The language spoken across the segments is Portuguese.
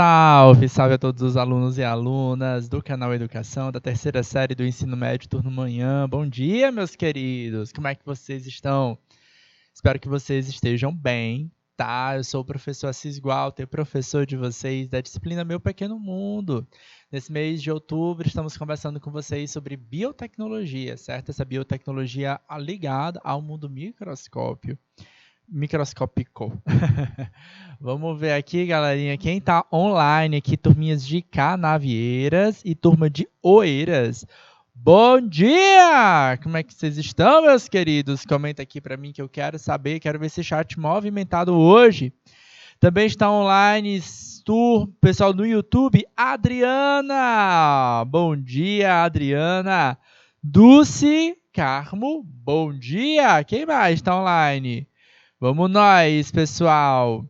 Salve, salve a todos os alunos e alunas do canal Educação, da terceira série do Ensino Médio Turno Manhã. Bom dia, meus queridos! Como é que vocês estão? Espero que vocês estejam bem, tá? Eu sou o professor Assis Walter, professor de vocês da disciplina Meu Pequeno Mundo. Nesse mês de outubro, estamos conversando com vocês sobre biotecnologia, certo? Essa biotecnologia ligada ao mundo microscópico. Vamos ver aqui, galerinha, quem está online aqui, turminhas de Canavieiras e turma de Oeiras. Bom dia! Como é que vocês estão, meus queridos? Comenta aqui para mim que eu quero saber, quero ver esse chat movimentado hoje. Também está online pessoal do YouTube, Adriana! Bom dia, Adriana! Dulce Carmo, bom dia! Quem mais está online? Vamos nós, pessoal.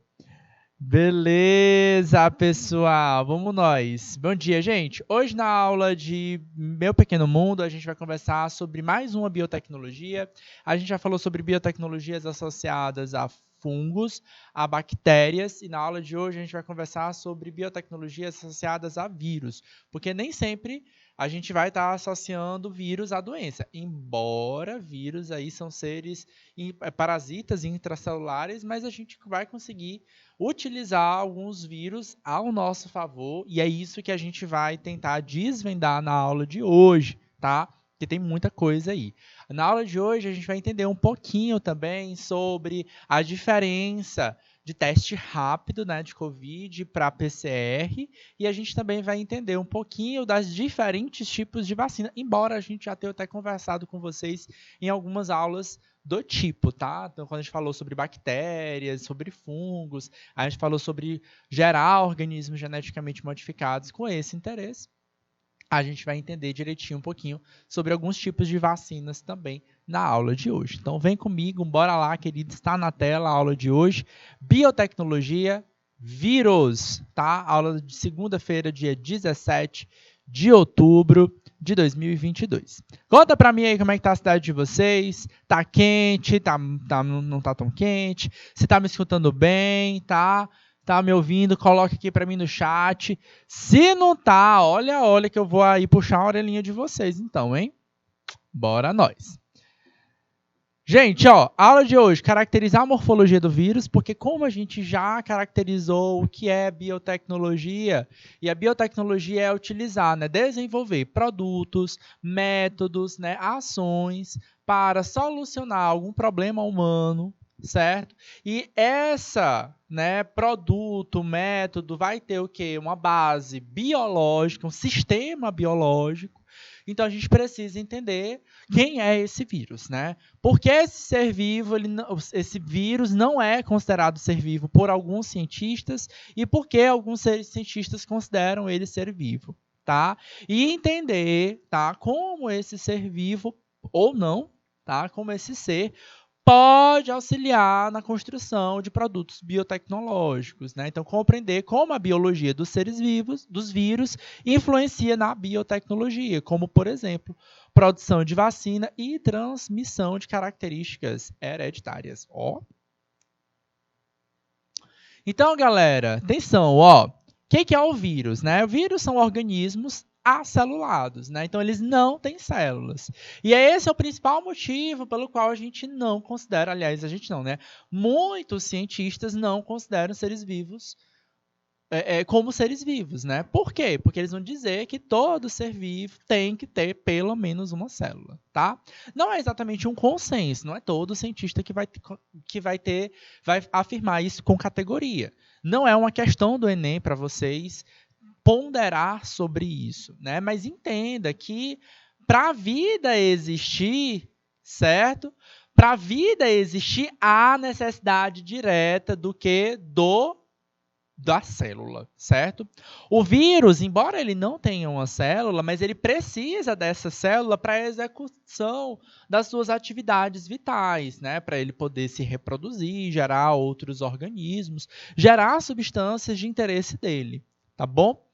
Beleza, pessoal. Vamos nós. Bom dia, gente. Hoje na aula de Meu Pequeno Mundo, a gente vai conversar sobre mais uma biotecnologia. A gente já falou sobre biotecnologias associadas a fungos, a bactérias, e na aula de hoje a gente vai conversar sobre biotecnologias associadas a vírus, porque nem sempre a gente vai estar associando vírus à doença, embora vírus aí são seres parasitas intracelulares, mas a gente vai conseguir utilizar alguns vírus ao nosso favor, e é isso que a gente vai tentar desvendar na aula de hoje, tá? Porque tem muita coisa aí. Na aula de hoje a gente vai entender um pouquinho também sobre a diferença de teste rápido, né, de COVID para PCR, e a gente também vai entender um pouquinho das diferentes tipos de vacina, embora a gente já tenha até conversado com vocês em algumas aulas do tipo, tá? Então, quando a gente falou sobre bactérias, sobre fungos, a gente falou sobre gerar organismos geneticamente modificados com esse interesse, a gente vai entender direitinho um pouquinho sobre alguns tipos de vacinas também na aula de hoje. Então, vem comigo, bora lá, querido, está na tela a aula de hoje. Biotecnologia, vírus, tá? Aula de segunda-feira, dia 17 de outubro de 2022. Conta pra mim aí como é que tá a cidade de vocês. Tá quente, não tá tão quente? Se tá me escutando bem, tá? Tá me ouvindo? Coloca aqui pra mim no chat. Se não tá, olha que eu vou aí puxar a orelhinha de vocês então, hein? Bora nós. Gente, ó, aula de hoje, caracterizar a morfologia do vírus, porque como a gente já caracterizou o que é biotecnologia, e a biotecnologia é utilizar, né, desenvolver produtos, métodos, né, ações para solucionar algum problema humano, certo? E essa, né, produto, método, vai ter o quê? Uma base biológica, um sistema biológico. Então, a gente precisa entender quem é esse vírus, né? Porque esse ser vivo, esse vírus não é considerado ser vivo por alguns cientistas e porque alguns cientistas consideram ele ser vivo, tá? E entender, tá, como esse ser vivo ou não, tá? Como esse ser pode auxiliar na construção de produtos biotecnológicos, né? Então, compreender como a biologia dos seres vivos, dos vírus, influencia na biotecnologia, como, por exemplo, produção de vacina e transmissão de características hereditárias. Ó. Então, galera, atenção, ó. O que é o vírus, né? O vírus são organismos acelulados, né? Então, eles não têm células. E esse é o principal motivo pelo qual a gente não considera, aliás, a gente não, né? Muitos cientistas não consideram seres vivos como seres vivos, né? Por quê? Porque eles vão dizer que todo ser vivo tem que ter pelo menos uma célula, tá? Não é exatamente um consenso, não é todo cientista que vai afirmar isso com categoria. Não é uma questão do Enem para vocês ponderar sobre isso, né? Mas entenda que para a vida existir, certo? Para a vida existir, há necessidade direta do que? Da célula, certo? O vírus, embora ele não tenha uma célula, mas ele precisa dessa célula para a execução das suas atividades vitais, né? Para ele poder se reproduzir, gerar outros organismos, gerar substâncias de interesse dele, tá bom?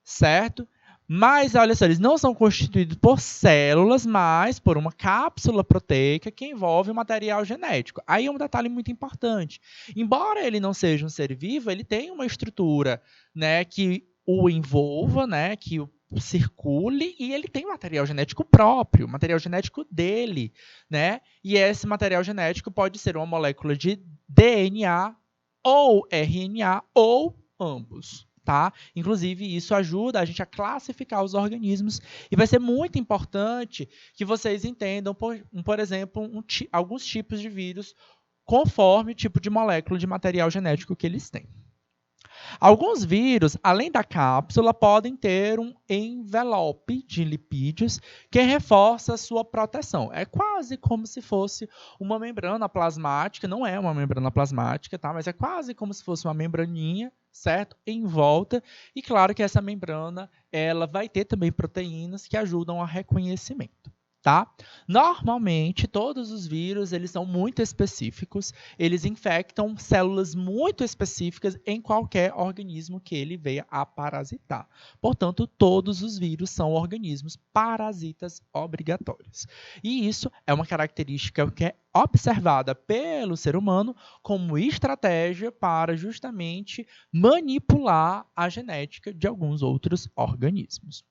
Certo? Mas, olha só, eles não são constituídos por células, mas por uma cápsula proteica que envolve o material genético. Aí é um detalhe muito importante. Embora ele não seja um ser vivo, ele tem uma estrutura, né, que o envolva, né, que o circule, e ele tem material genético próprio, material genético dele, né? E esse material genético pode ser uma molécula de DNA ou RNA ou ambos. Tá? Inclusive, isso ajuda a gente a classificar os organismos e vai ser muito importante que vocês entendam, por exemplo, alguns tipos de vírus conforme o tipo de molécula de material genético que eles têm. Alguns vírus, além da cápsula, podem ter um envelope de lipídios que reforça a sua proteção. É quase como se fosse uma membrana plasmática, não é uma membrana plasmática, tá? Mas é quase como se fosse uma membraninha, certo? Em volta. E claro que essa membrana, ela vai ter também proteínas que ajudam ao reconhecimento. Tá? Normalmente, todos os vírus eles são muito específicos, eles infectam células muito específicas em qualquer organismo que ele venha a parasitar. Portanto, todos os vírus são organismos parasitas obrigatórios. E isso é uma característica que é observada pelo ser humano como estratégia para justamente manipular a genética de alguns outros organismos.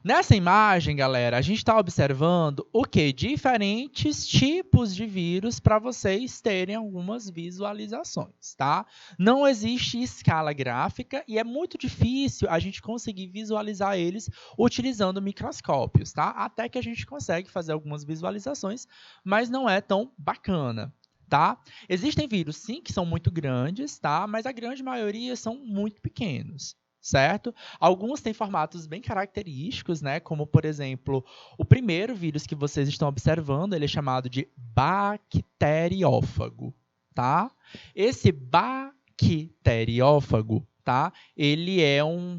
Nessa imagem, galera, a gente está observando o que? Diferentes tipos de vírus para vocês terem algumas visualizações, tá? Não existe escala gráfica e é muito difícil a gente conseguir visualizar eles utilizando microscópios, tá? Até que a gente consegue fazer algumas visualizações, mas não é tão bacana. Tá? Existem vírus, sim, que são muito grandes, tá? Mas a grande maioria são muito pequenos. Certo? Alguns têm formatos bem característicos, né? Como, por exemplo, o primeiro vírus que vocês estão observando, ele é chamado de bacteriófago, tá? Esse bacteriófago, tá? Ele é um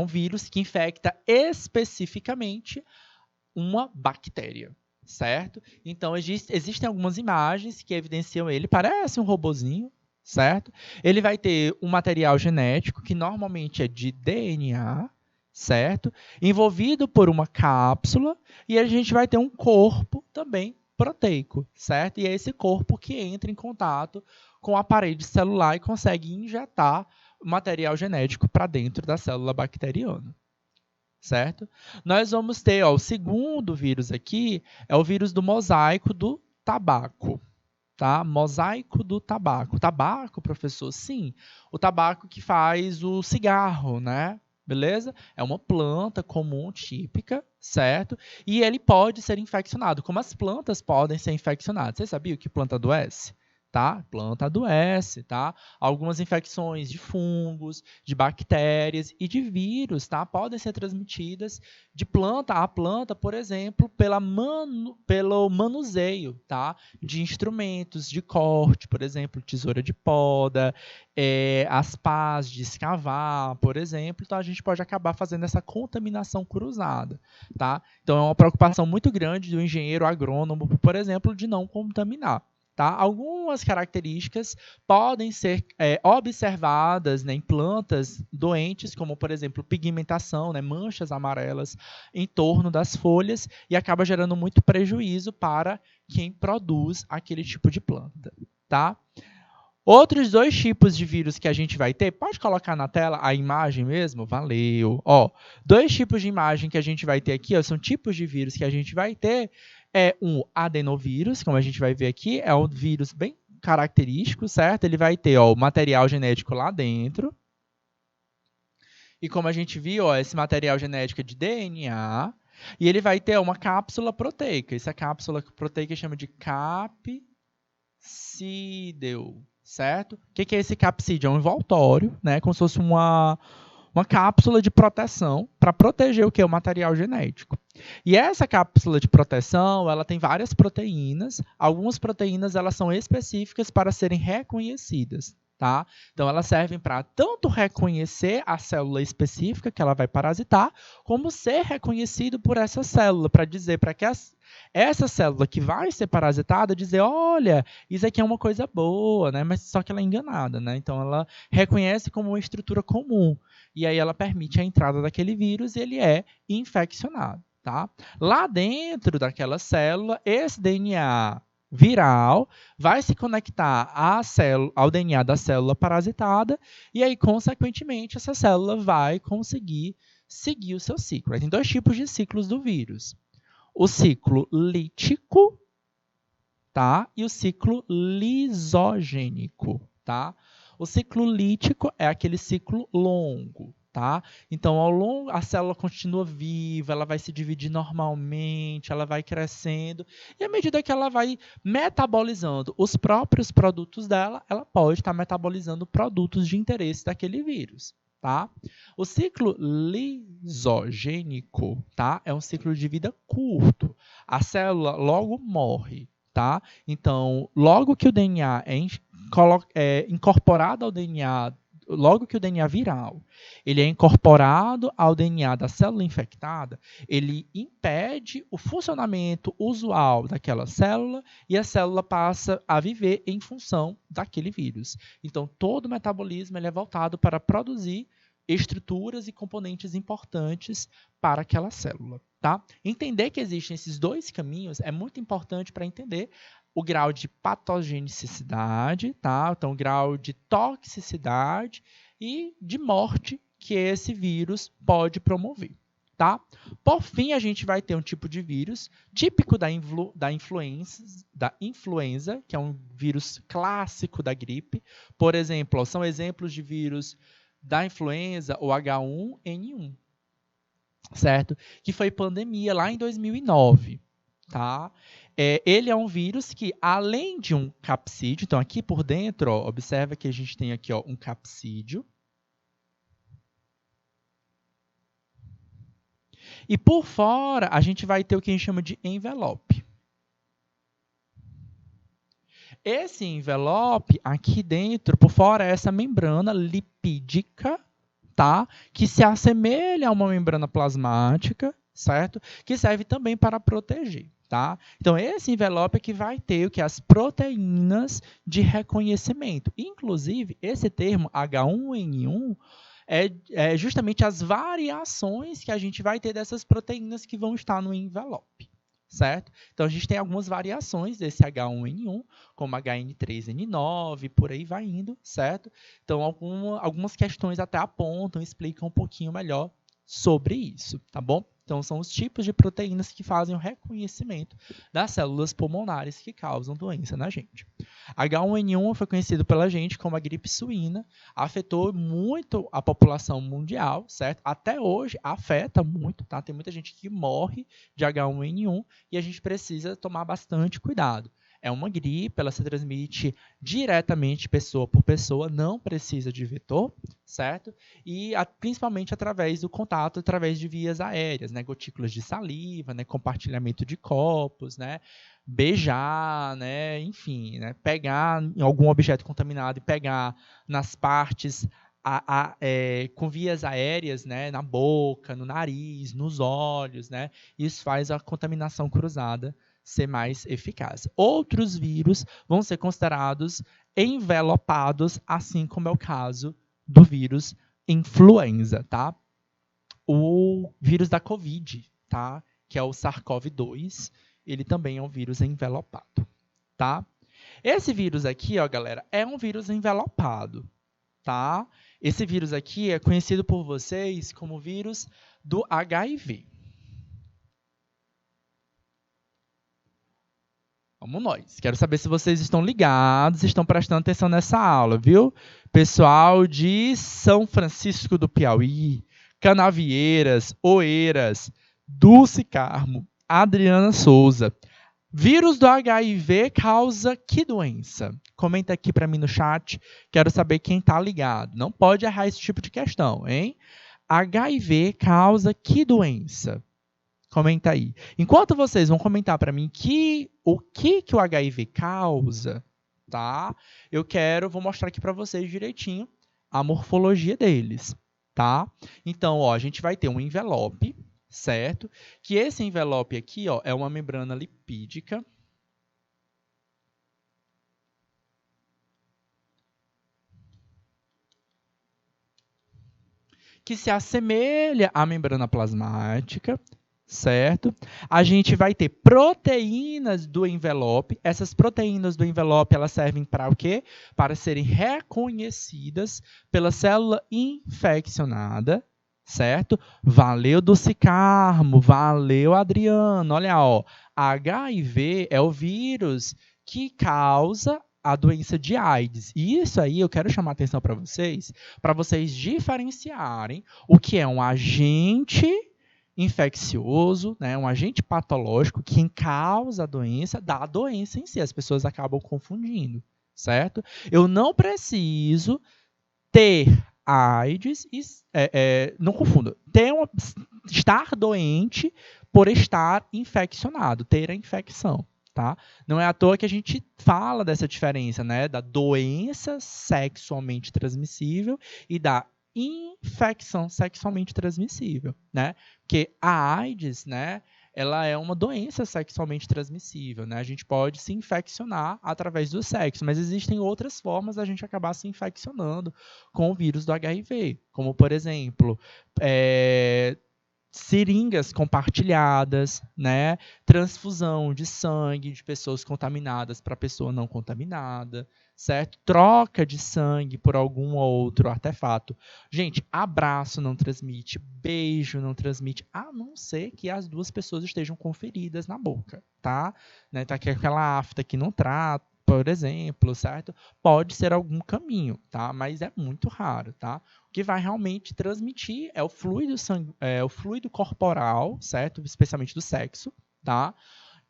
vírus que infecta especificamente uma bactéria, certo? Então, existem algumas imagens que evidenciam ele, parece um robozinho, certo? Ele vai ter um material genético que normalmente é de DNA, certo? Envolvido por uma cápsula e a gente vai ter um corpo também proteico, certo? E é esse corpo que entra em contato com a parede celular e consegue injetar material genético para dentro da célula bacteriana, certo? Nós vamos ter, ó, o segundo vírus aqui é o vírus do mosaico do tabaco. Tá? Mosaico do tabaco. Tabaco, professor? Sim. O tabaco que faz o cigarro, né? Beleza? É uma planta comum, típica, certo? E ele pode ser infeccionado, como as plantas podem ser infeccionadas. Você sabia que planta adoece? Tá? Planta adoece, tá? Algumas infecções de fungos, de bactérias e de vírus, tá? Podem ser transmitidas de planta a planta, por exemplo, pelo manuseio, tá? De instrumentos de corte, por exemplo, tesoura de poda, as pás de escavar, por exemplo. Então, a gente pode acabar fazendo essa contaminação cruzada, tá? Então, é uma preocupação muito grande do engenheiro agrônomo, por exemplo, de não contaminar. Tá? Algumas características podem ser observadas, né, em plantas doentes, como, por exemplo, pigmentação, né, manchas amarelas em torno das folhas, e acaba gerando muito prejuízo para quem produz aquele tipo de planta. Tá? Outros dois tipos de vírus que a gente vai ter, pode colocar na tela a imagem mesmo? Valeu. Ó, dois tipos de imagem que a gente vai ter aqui, ó, são tipos de vírus que a gente vai ter. É um adenovírus, como a gente vai ver aqui, é um vírus bem característico, certo? Ele vai ter, ó, o material genético lá dentro. E como a gente viu, ó, esse material genético é de DNA. E ele vai ter uma cápsula proteica. Essa cápsula proteica chama de capsídeo, certo? O que é esse capsídeo? É um envoltório, né? Como se fosse uma cápsula de proteção para proteger o que? O material genético. E essa cápsula de proteção, ela tem várias proteínas. Algumas proteínas elas são específicas para serem reconhecidas, tá? Então, elas servem para tanto reconhecer a célula específica que ela vai parasitar, como ser reconhecido por essa célula, para dizer para que essa célula que vai ser parasitada, dizer, olha, isso aqui é uma coisa boa, né? Mas só que ela é enganada, né? Então, ela reconhece como uma estrutura comum, e aí ela permite a entrada daquele vírus e ele é infeccionado, tá? Lá dentro daquela célula, esse DNA viral vai se conectar ao DNA da célula parasitada e aí, consequentemente, essa célula vai conseguir seguir o seu ciclo. Tem dois tipos de ciclos do vírus. O ciclo lítico, tá? E o ciclo lisogênico, tá? O ciclo lítico é aquele ciclo longo, tá? Então, ao longo, a célula continua viva, ela vai se dividir normalmente, ela vai crescendo, e à medida que ela vai metabolizando os próprios produtos dela, ela pode estar metabolizando produtos de interesse daquele vírus, tá? O ciclo lisogênico, tá? É um ciclo de vida curto. A célula logo morre, tá? Então, logo que o DNA é incorporado ao DNA, logo que o DNA viral, ele é incorporado ao DNA da célula infectada, ele impede o funcionamento usual daquela célula e a célula passa a viver em função daquele vírus. Então, todo o metabolismo ele é voltado para produzir estruturas e componentes importantes para aquela célula, tá? Entender que existem esses dois caminhos é muito importante para entender o grau de patogenicidade, tá? Então, o grau de toxicidade e de morte que esse vírus pode promover, tá? Por fim, a gente vai ter um tipo de vírus típico da influenza, que é um vírus clássico da gripe. Por exemplo, são exemplos de vírus da influenza, o H1N1, certo? Que foi pandemia lá em 2009, tá? Ele é um vírus que, além de um capsídeo, então aqui por dentro, ó, observa que a gente tem aqui ó, um capsídeo. E por fora, a gente vai ter o que a gente chama de envelope. Esse envelope, aqui dentro, por fora, é essa membrana lipídica, tá? Que se assemelha a uma membrana plasmática, certo? Que serve também para proteger, tá? Então, esse envelope é que vai ter o que? As proteínas de reconhecimento. Inclusive, esse termo H1N1 é justamente as variações que a gente vai ter dessas proteínas que vão estar no envelope, certo? Então, a gente tem algumas variações desse H1N1, como HN3N9, por aí vai indo, certo? Então, algumas questões até apontam, explicam um pouquinho melhor sobre isso, tá bom? Então, são os tipos de proteínas que fazem o reconhecimento das células pulmonares que causam doença na gente. H1N1 foi conhecido pela gente como a gripe suína, afetou muito a população mundial, certo? Até hoje afeta muito, tá? Tem muita gente que morre de H1N1 e a gente precisa tomar bastante cuidado. É uma gripe, ela se transmite diretamente pessoa por pessoa, não precisa de vetor, certo? E principalmente através do contato, através de vias aéreas, né? Gotículas de saliva, né? Compartilhamento de copos, né? Beijar, né? Enfim, né? Pegar em algum objeto contaminado e pegar nas partes com vias aéreas, né? Na boca, no nariz, nos olhos, né? Isso faz a contaminação cruzada ser mais eficaz. Outros vírus vão ser considerados envelopados, assim como é o caso do vírus influenza, tá? O vírus da COVID, tá? Que é o SARS-CoV-2, ele também é um vírus envelopado, tá? Esse vírus aqui, ó, galera, é um vírus envelopado, tá? Esse vírus aqui é conhecido por vocês como vírus do HIV. Vamos nós. Quero saber se vocês estão ligados, estão prestando atenção nessa aula, viu? Pessoal de São Francisco do Piauí, Canavieiras, Oeiras, Dulce Carmo, Adriana Souza. Vírus do HIV causa que doença? Comenta aqui para mim no chat. Quero saber quem está ligado. Não pode errar esse tipo de questão, hein? HIV causa que doença? Comenta aí. Enquanto vocês vão comentar para mim o que o HIV causa, tá? Vou mostrar aqui para vocês direitinho a morfologia deles, tá? Então, ó, a gente vai ter um envelope, certo? Que esse envelope aqui, ó, é uma membrana lipídica. Que se assemelha à membrana plasmática, certo? A gente vai ter proteínas do envelope. Essas proteínas do envelope, elas servem para o quê? Para serem reconhecidas pela célula infeccionada, certo? Valeu, Dulce Carmo, valeu, Adriano. Olha, ó, HIV é o vírus que causa a doença de AIDS. E isso aí eu quero chamar a atenção para vocês diferenciarem o que é um agente infeccioso, né, um agente patológico, quem causa a doença, da doença em si. As pessoas acabam confundindo, certo? Eu não preciso ter AIDS, não confunda, estar doente por estar infeccionado, ter a infecção. Tá? Não é à toa que a gente fala dessa diferença, né, da doença sexualmente transmissível e da infecção sexualmente transmissível, né? Porque a AIDS, né, ela é uma doença sexualmente transmissível, né? A gente pode se infeccionar através do sexo, mas existem outras formas da gente acabar se infeccionando com o vírus do HIV, como, por exemplo, seringas compartilhadas, né? Transfusão de sangue de pessoas contaminadas para pessoa não contaminada, certo? Troca de sangue por algum outro artefato. Gente, abraço não transmite, beijo não transmite, a não ser que as duas pessoas estejam conferidas na boca, tá? Né? Tá aqui aquela afta que não trata, por exemplo, certo? Pode ser algum caminho, tá? Mas é muito raro, tá? O que vai realmente transmitir é o fluido corporal, certo? Especialmente do sexo, tá?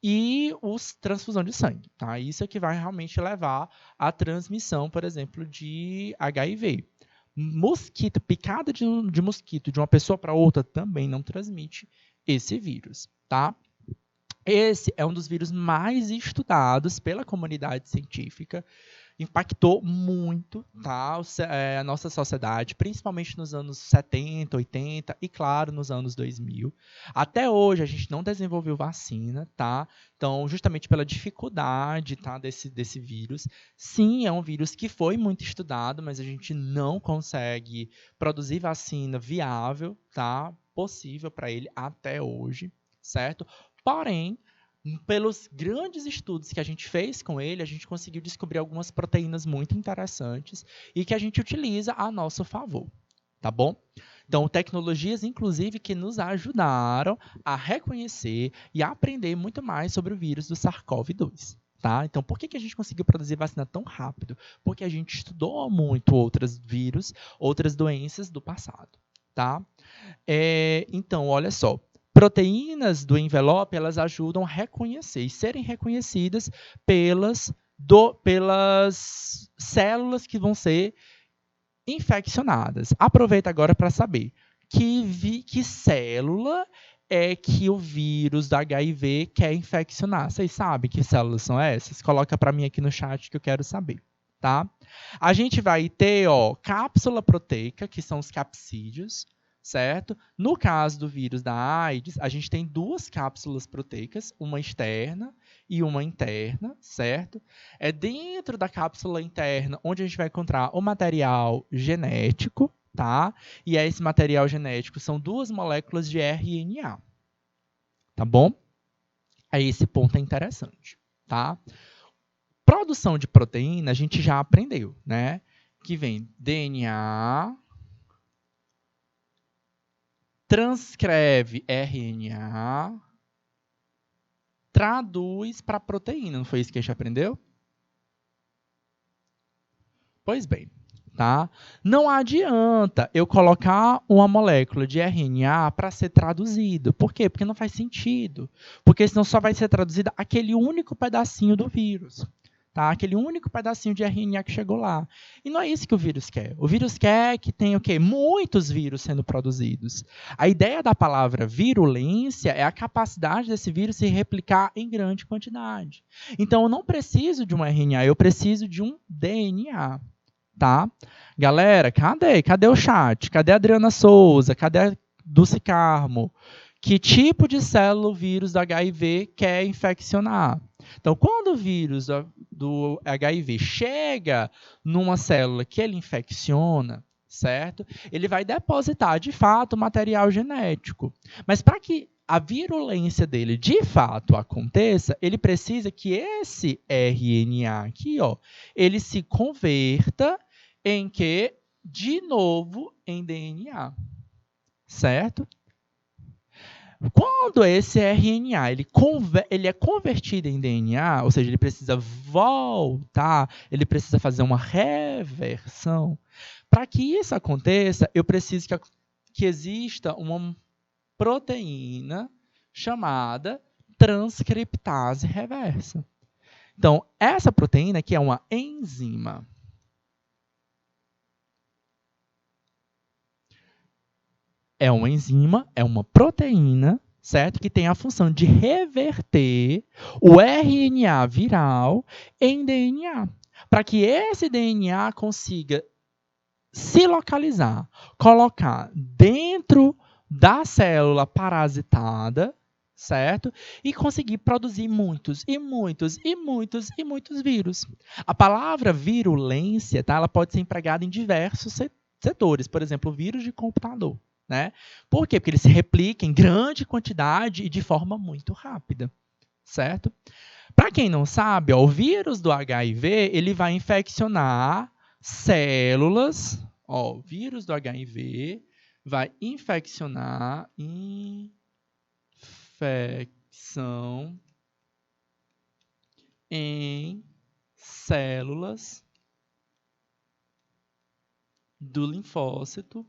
E transfusão de sangue, tá? Isso é que vai realmente levar à transmissão, por exemplo, de HIV. Mosquito, picada de mosquito de uma pessoa para outra também não transmite esse vírus, tá? Esse é um dos vírus mais estudados pela comunidade científica, impactou muito, tá, a nossa sociedade, principalmente nos anos 70, 80 e, claro, nos anos 2000. Até hoje, a gente não desenvolveu vacina, tá? Então, justamente pela dificuldade, tá, desse vírus. Sim, é um vírus que foi muito estudado, mas a gente não consegue produzir vacina viável, tá, possível para ele até hoje, certo? Porém, pelos grandes estudos que a gente fez com ele, a gente conseguiu descobrir algumas proteínas muito interessantes e que a gente utiliza a nosso favor, tá bom? Então, tecnologias, inclusive, que nos ajudaram a reconhecer e a aprender muito mais sobre o vírus do SARS-CoV-2. Tá? Então, por que a gente conseguiu produzir vacina tão rápido? Porque a gente estudou muito outros vírus, outras doenças do passado. Tá? Então, olha só. Proteínas do envelope, elas ajudam a reconhecer e serem reconhecidas pelas células que vão ser infeccionadas. Aproveita agora para saber que célula é que o vírus da HIV quer infeccionar. Vocês sabem que células são essas? Coloca para mim aqui no chat que eu quero saber. Tá? A gente vai ter, ó, cápsula proteica, que são os capsídeos, certo? No caso do vírus da AIDS, a gente tem duas cápsulas proteicas, uma externa e uma interna, certo? É dentro da cápsula interna onde a gente vai encontrar o material genético, tá? E esse material genético são duas moléculas de RNA, tá bom? Aí esse ponto é interessante, tá? Produção de proteína a gente já aprendeu, né? Que vem DNA, transcreve RNA, traduz para proteína. Não foi isso que a gente aprendeu? Pois bem, tá? Não adianta eu colocar uma molécula de RNA para ser traduzido. Por quê? Porque não faz sentido. Porque senão só vai ser traduzido aquele único pedacinho do vírus. tá? Aquele único pedacinho de RNA que chegou lá. E não é isso que o vírus quer. O vírus quer que tenha o quê? Muitos vírus sendo produzidos. A ideia da palavra virulência é a capacidade desse vírus se replicar em grande quantidade. Então, eu não preciso de um RNA, eu preciso de um DNA. Tá? Galera, cadê o chat? Cadê a Adriana Souza? Cadê a Dulce Carmo? Que tipo de célula o vírus do HIV quer infeccionar? Então, quando o vírus do HIV chega numa célula que ele infecciona, certo? Ele vai depositar, de fato, material genético. Mas para que a virulência dele, de fato, aconteça, ele precisa que esse RNA aqui, ó, ele se converta em que, de novo, em DNA, certo? Quando esse RNA ele é convertido em DNA, ou seja, ele precisa voltar, ele precisa fazer uma reversão. Para que isso aconteça, eu preciso que exista uma proteína chamada transcriptase reversa. Então, essa proteína aqui é uma enzima. É uma enzima, é uma proteína, certo? Que tem a função de reverter o RNA viral em DNA, para que esse DNA consiga se localizar, colocar dentro da célula parasitada, certo? E conseguir produzir muitos vírus. A palavra virulência, tá? Ela pode ser empregada em diversos setores, por exemplo, vírus de computador. Né? Por quê? Porque ele se replica em grande quantidade e de forma muito rápida, certo? Para quem não sabe, ó, o vírus do HIV ele vai infeccionar células. Ó, o vírus do HIV vai infeccionar infecção em células do linfócito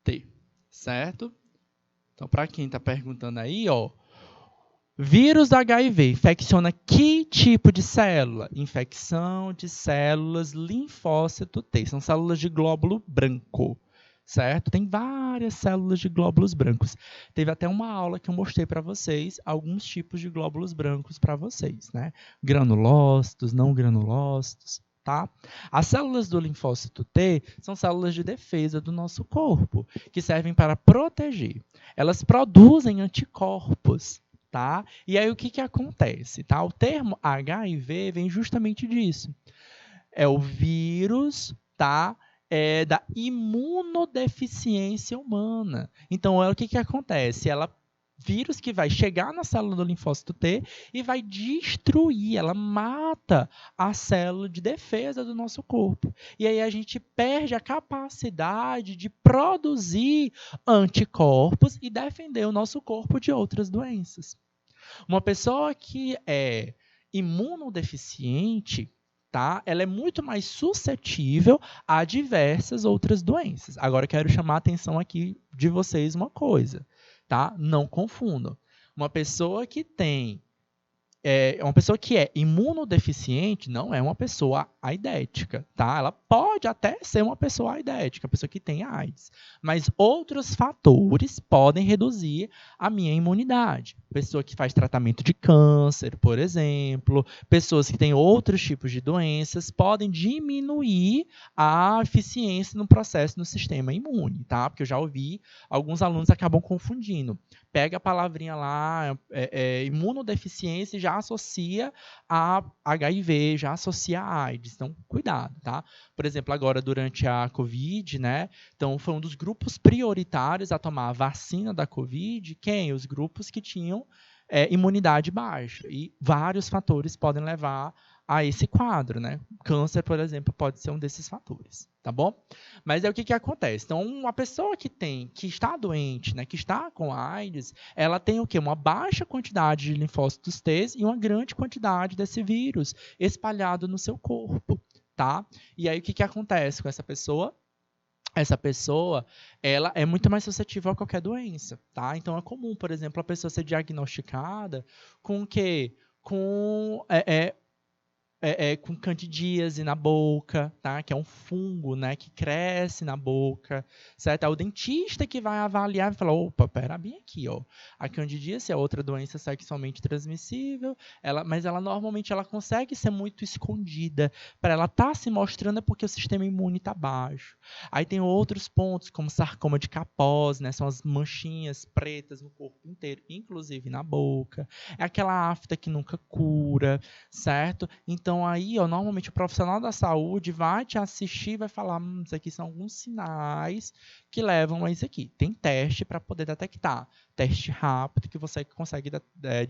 T, certo? Então, para quem está perguntando aí, ó, vírus do HIV infecciona que tipo de célula? Infecção de células linfócito T. São células de glóbulo branco, certo? Tem várias células de glóbulos brancos. Teve até uma aula que eu mostrei para vocês alguns tipos de glóbulos brancos para vocês, né? Granulócitos, não granulócitos. Tá? As células do linfócito T são células de defesa do nosso corpo, que servem para proteger. Elas produzem anticorpos. Tá? E aí o que acontece? Tá? O termo HIV vem justamente disso. É o vírus, tá? Da imunodeficiência humana. Então, o que acontece? Vírus que vai chegar na célula do linfócito T e vai destruir, ela mata a célula de defesa do nosso corpo. E aí a gente perde a capacidade de produzir anticorpos e defender o nosso corpo de outras doenças. Uma pessoa que é imunodeficiente, tá? Ela é muito mais suscetível a diversas outras doenças. Agora eu quero chamar a atenção aqui de vocês uma coisa. Tá? Não confundam. Uma pessoa que uma pessoa que é imunodeficiente não é uma pessoa aidética, tá? Ela pode até ser uma pessoa aidética, uma pessoa que tem AIDS, mas outros fatores podem reduzir a minha imunidade. Pessoa que faz tratamento de câncer, por exemplo, pessoas que têm outros tipos de doenças podem diminuir a eficiência no processo no sistema imune, tá? Porque eu já ouvi alguns alunos acabam confundindo. Pega a palavrinha lá, imunodeficiência e já associa a HIV, já associa a AIDS. Então, cuidado, tá? Por exemplo, agora durante a Covid, né? Então, foi um dos grupos prioritários a tomar a vacina da Covid. Quem? Os grupos que tinham imunidade baixa. E vários fatores podem levar a esse quadro, né? Câncer, por exemplo, pode ser um desses fatores, tá bom? Mas é o que acontece? Então, uma pessoa que está doente, né, que está com AIDS, ela tem o quê? Uma baixa quantidade de linfócitos T e uma grande quantidade desse vírus espalhado no seu corpo, tá? E aí o que acontece com essa pessoa? essa pessoa, ela é muito mais suscetível a qualquer doença, tá? Então é comum, por exemplo, a pessoa ser diagnosticada com o quê? Com candidíase na boca, tá? Que é um fungo, né? Que cresce na boca, certo? É o dentista que vai avaliar e falar, opa, pera bem aqui, ó. A candidíase é outra doença sexualmente transmissível, mas ela normalmente ela consegue ser muito escondida. Para ela estar se mostrando é porque o sistema imune está baixo. Aí tem outros pontos, como sarcoma de Kaposi, né? São as manchinhas pretas no corpo inteiro, inclusive na boca. É aquela afta que nunca cura, certo? Então aí, ó, normalmente o profissional da saúde vai te assistir e vai falar, isso aqui são alguns sinais que levam a isso aqui. Tem teste para poder detectar. Teste rápido que você consegue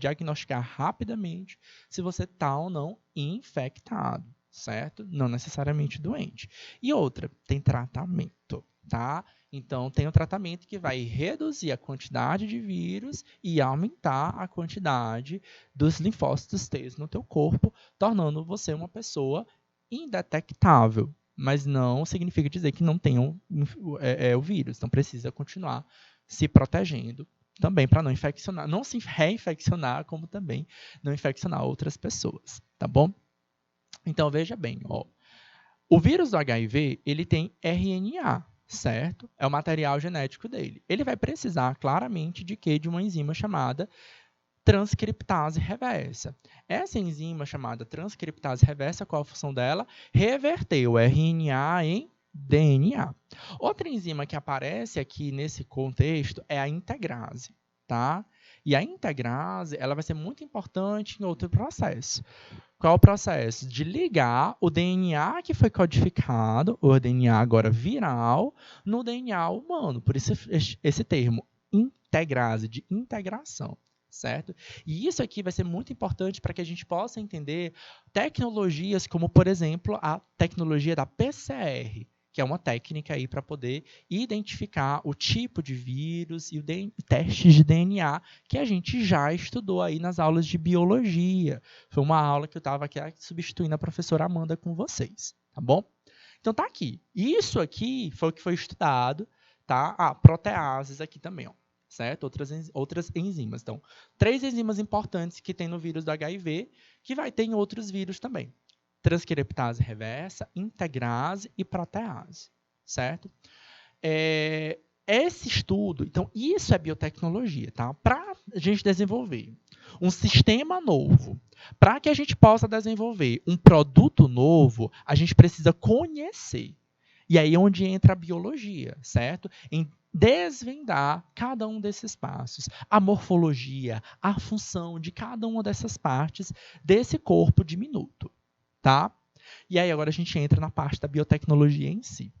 diagnosticar rapidamente se você está ou não infectado, certo? Não necessariamente doente. E outra, tem tratamento, tá? Então, tem um tratamento que vai reduzir a quantidade de vírus e aumentar a quantidade dos linfócitos T no teu corpo, tornando você uma pessoa indetectável. Mas não significa dizer que não tenham o vírus. Então, precisa continuar se protegendo também para não infeccionar, não se reinfeccionar, como também não infeccionar outras pessoas, tá bom? Então, veja bem, ó, o vírus do HIV, ele tem RNA, certo? É o material genético dele. Ele vai precisar claramente de quê? De uma enzima chamada transcriptase reversa. Essa enzima chamada transcriptase reversa, qual a função dela? Reverter o RNA em DNA. Outra enzima que aparece aqui nesse contexto é a integrase, tá? E a integrase, ela vai ser muito importante em outro processo. Qual é o processo? De ligar o DNA que foi codificado, o DNA agora viral, no DNA humano. Por isso esse termo, integrase, de integração. Certo? E isso aqui vai ser muito importante para que a gente possa entender tecnologias como, por exemplo, a tecnologia da PCR, que é uma técnica aí para poder identificar o tipo de vírus e o testes de DNA que a gente já estudou aí nas aulas de biologia. Foi uma aula que eu estava aqui substituindo a professora Amanda com vocês, tá bom? Então tá aqui. Isso aqui foi o que foi estudado, tá? Proteases aqui também, ó. Certo? Outras enzimas. Então, 3 enzimas importantes que tem no vírus do HIV, que vai ter em outros vírus também. Transcriptase reversa, integrase e protease. Certo? Esse estudo, então, isso é biotecnologia, tá? Para a gente desenvolver um sistema novo, para que a gente possa desenvolver um produto novo, a gente precisa conhecer. E aí é onde entra a biologia, certo? Em desvendar cada um desses passos, a morfologia, a função de cada uma dessas partes desse corpo diminuto, tá? E aí agora a gente entra na parte da biotecnologia em si,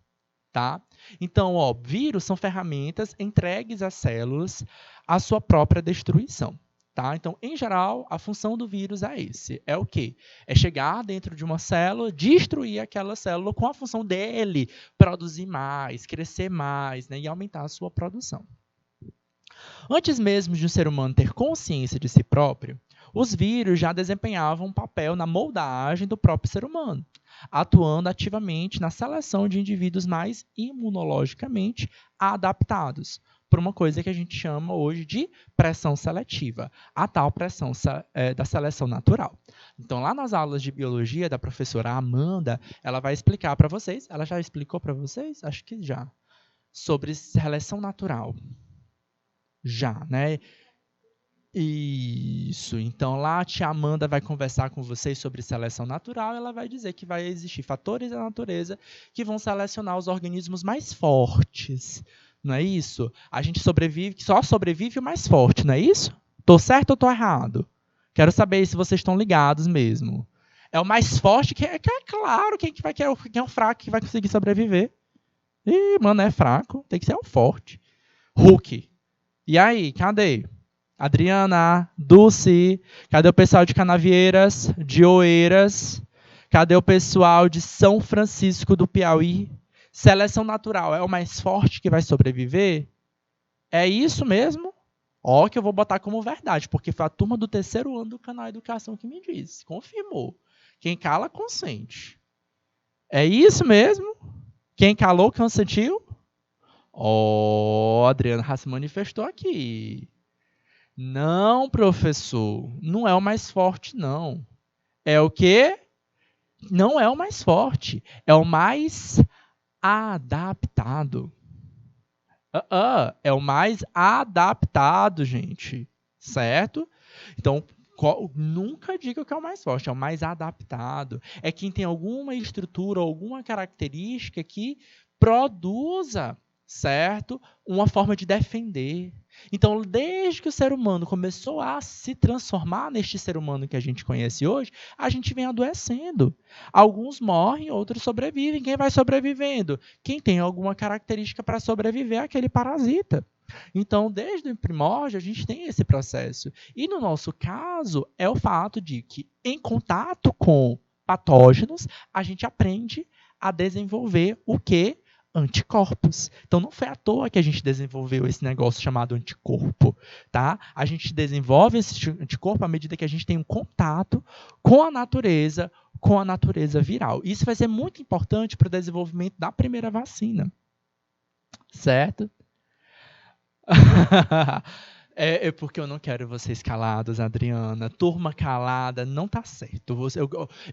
tá? Então, ó, vírus são ferramentas entregues às células à sua própria destruição. Tá? Então, em geral, a função do vírus é esse. É o quê? É chegar dentro de uma célula, destruir aquela célula com a função dele produzir mais, crescer mais, né, e aumentar a sua produção. Antes mesmo de um ser humano ter consciência de si próprio, os vírus já desempenhavam um papel na moldagem do próprio ser humano, atuando ativamente na seleção de indivíduos mais imunologicamente adaptados, por uma coisa que a gente chama hoje de pressão seletiva, a tal pressão da seleção natural. Então, lá nas aulas de biologia da professora Amanda, ela vai explicar para vocês, ela já explicou para vocês? Acho que já, sobre seleção natural. Já, né? Isso. Então, lá a tia Amanda vai conversar com vocês sobre seleção natural. Ela vai dizer que vai existir fatores da natureza que vão selecionar os organismos mais fortes. Não é isso? A gente sobrevive, só sobrevive o mais forte, não é isso? Tô certo ou tô errado? Quero saber se vocês estão ligados mesmo. É o mais forte que é claro, quem é o fraco que vai conseguir sobreviver? Ih, mano, é fraco, tem que ser o forte. Hulk. E aí, cadê? Adriana, Dulce, cadê o pessoal de Canavieiras, de Oeiras? Cadê o pessoal de São Francisco do Piauí? Seleção natural é o mais forte que vai sobreviver? É isso mesmo? Ó, que eu vou botar como verdade, porque foi a turma do 3º ano do canal Educação que me disse. Confirmou. Quem cala, consente. É isso mesmo? Quem calou, consentiu? Ó, Adriana já se manifestou aqui. Não, professor, não é o mais forte, não. É o quê? Não é o mais forte, é o mais adaptado. É o mais adaptado, gente. Certo? Então, nunca diga que é o mais forte, é o mais adaptado. É quem tem alguma estrutura, alguma característica que produza, certo? Uma forma de defender. Então, desde que o ser humano começou a se transformar neste ser humano que a gente conhece hoje, a gente vem adoecendo. Alguns morrem, outros sobrevivem. Quem vai sobrevivendo? Quem tem alguma característica para sobreviver é aquele parasita. Então, desde o primórdio, a gente tem esse processo. E no nosso caso, é o fato de que, em contato com patógenos, a gente aprende a desenvolver o quê? Anticorpos. Então, não foi à toa que a gente desenvolveu esse negócio chamado anticorpo, tá? A gente desenvolve esse anticorpo à medida que a gente tem um contato com a natureza viral. Isso vai ser muito importante para o desenvolvimento da primeira vacina, certo? É porque eu não quero vocês calados, Adriana. Turma calada não tá certo.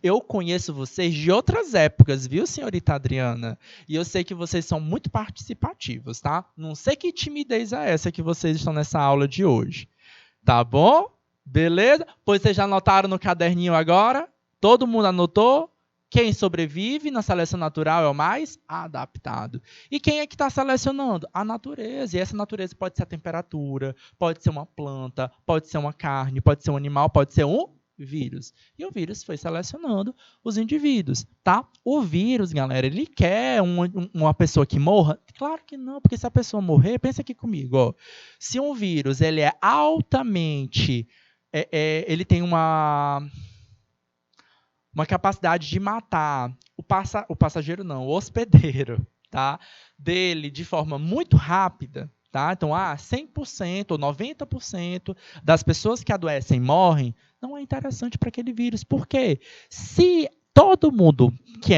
Eu conheço vocês de outras épocas, viu, senhorita Adriana? E eu sei que vocês são muito participativos, tá? Não sei que timidez é essa que vocês estão nessa aula de hoje. Tá bom? Beleza? Pois vocês já anotaram no caderninho agora? Todo mundo anotou? Quem sobrevive na seleção natural é o mais adaptado. E quem é que está selecionando? A natureza. E essa natureza pode ser a temperatura, pode ser uma planta, pode ser uma carne, pode ser um animal, pode ser um vírus. E o vírus foi selecionando os indivíduos, tá? O vírus, galera, ele quer uma pessoa que morra? Claro que não, porque se a pessoa morrer, pensa aqui comigo, ó. Se um vírus ele é altamente... ele tem uma capacidade de matar o passageiro não, o hospedeiro, tá? Dele de forma muito rápida, tá? Então, 100% ou 90% das pessoas que adoecem morrem, não é interessante para aquele vírus. Por quê? Se todo mundo que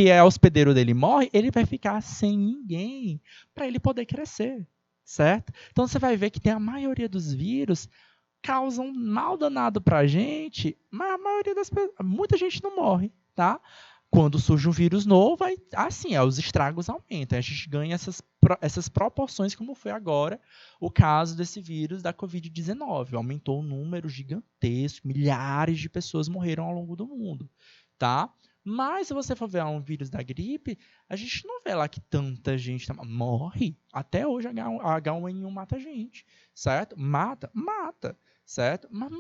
é hospedeiro dele morre, ele vai ficar sem ninguém para ele poder crescer, certo? Então, você vai ver que tem a maioria dos vírus causam mal danado pra gente, mas a maioria das pessoas, muita gente não morre, tá? Quando surge um vírus novo, os estragos aumentam. A gente ganha essas proporções, como foi agora o caso desse vírus da Covid-19. Aumentou um número gigantesco, milhares de pessoas morreram ao longo do mundo, tá? Mas se você for ver um vírus da gripe, a gente não vê lá que tanta gente morre. Até hoje a H1N1 mata a gente, certo? Mata. Certo? Mas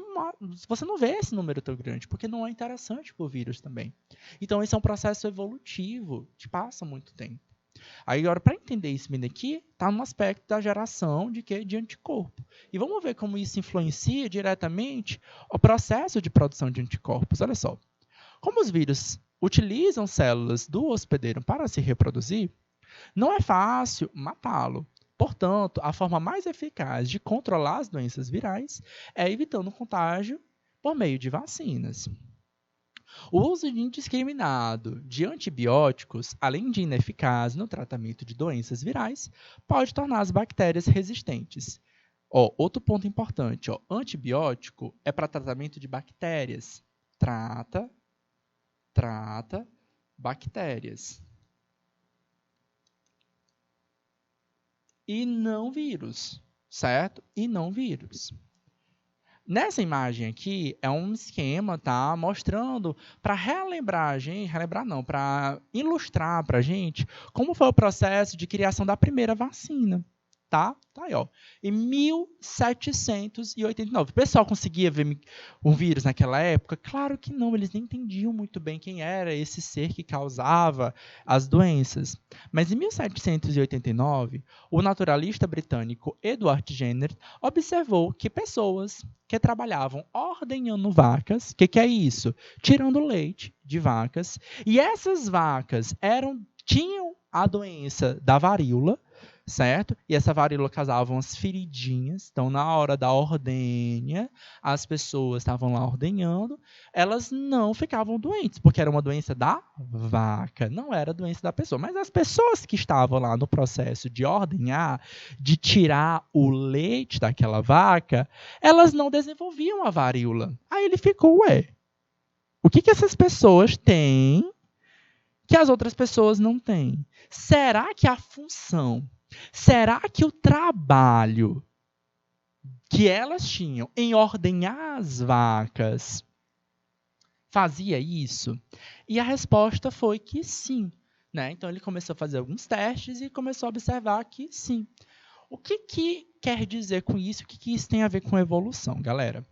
você não vê esse número tão grande, porque não é interessante para o vírus também. Então, esse é um processo evolutivo que passa muito tempo. Aí, agora, para entender isso bem aqui, está no aspecto da geração de anticorpo. E vamos ver como isso influencia diretamente o processo de produção de anticorpos. Olha só. Como os vírus utilizam células do hospedeiro para se reproduzir, não é fácil matá-lo. Portanto, a forma mais eficaz de controlar as doenças virais é evitando o contágio por meio de vacinas. O uso indiscriminado de antibióticos, além de ineficaz no tratamento de doenças virais, pode tornar as bactérias resistentes. Outro ponto importante, antibiótico é para tratamento de bactérias. Trata bactérias. E não vírus, certo? E não vírus. Nessa imagem aqui é um esquema, tá? Mostrando para para ilustrar para a gente como foi o processo de criação da primeira vacina, tá? Tá aí, ó. Em 1789. O pessoal conseguia ver um vírus naquela época? Claro que não, eles nem entendiam muito bem quem era esse ser que causava as doenças. Mas em 1789, o naturalista britânico Edward Jenner observou que pessoas que trabalhavam ordenhando vacas, o que é isso? Tirando leite de vacas, e essas vacas tinham a doença da varíola, certo? E essa varíola causava umas feridinhas. Então, na hora da ordenha, as pessoas estavam lá ordenhando, elas não ficavam doentes, porque era uma doença da vaca, não era doença da pessoa. Mas as pessoas que estavam lá no processo de ordenhar, de tirar o leite daquela vaca, elas não desenvolviam a varíola. Aí ele ficou, ué, o que essas pessoas têm que as outras pessoas não têm? Será que a função, será que o trabalho que elas tinham em ordenhar as vacas fazia isso? E a resposta foi que sim. Né? Então ele começou a fazer alguns testes e começou a observar que sim. O que quer dizer com isso? O que isso tem a ver com evolução, galera?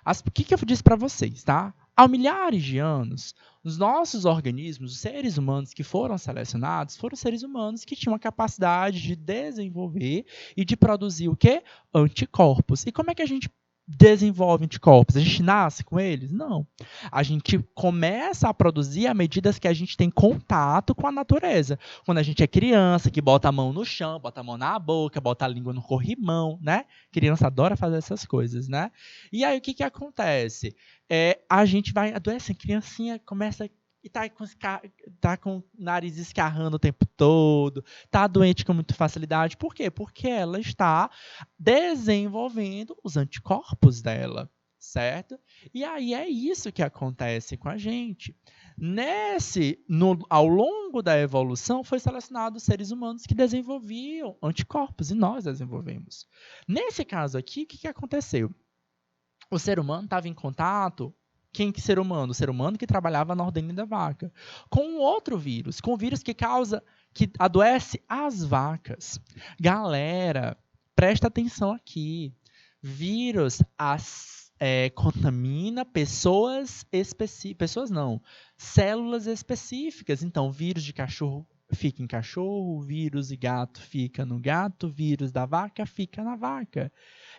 O que eu disse para vocês, tá? Há milhares de anos, os nossos organismos, os seres humanos que foram selecionados, foram seres humanos que tinham a capacidade de desenvolver e de produzir o quê? Anticorpos. E como é que a gente desenvolve anticorpos? A gente nasce com eles? Não. A gente começa a produzir à medida que a gente tem contato com a natureza. Quando a gente é criança, que bota a mão no chão, bota a mão na boca, bota a língua no corrimão, né? Criança adora fazer essas coisas, né? E aí o que acontece? A gente vai adoecer, a criancinha começa e tá com o nariz escarrando o tempo todo, tá doente com muita facilidade. Por quê? Porque ela está desenvolvendo os anticorpos dela, certo? E aí é isso que acontece com a gente. Ao longo da evolução, foi selecionados seres humanos que desenvolviam anticorpos, e nós desenvolvemos. Nesse caso aqui, o que aconteceu? O ser humano estava em contato. Quem que ser humano? O ser humano que trabalhava na ordenha da vaca. Com um outro vírus, com um vírus que adoece as vacas. Galera, presta atenção aqui. Vírus contamina células específicas. Então, vírus de cachorro fica em cachorro, vírus de gato fica no gato, vírus da vaca fica na vaca.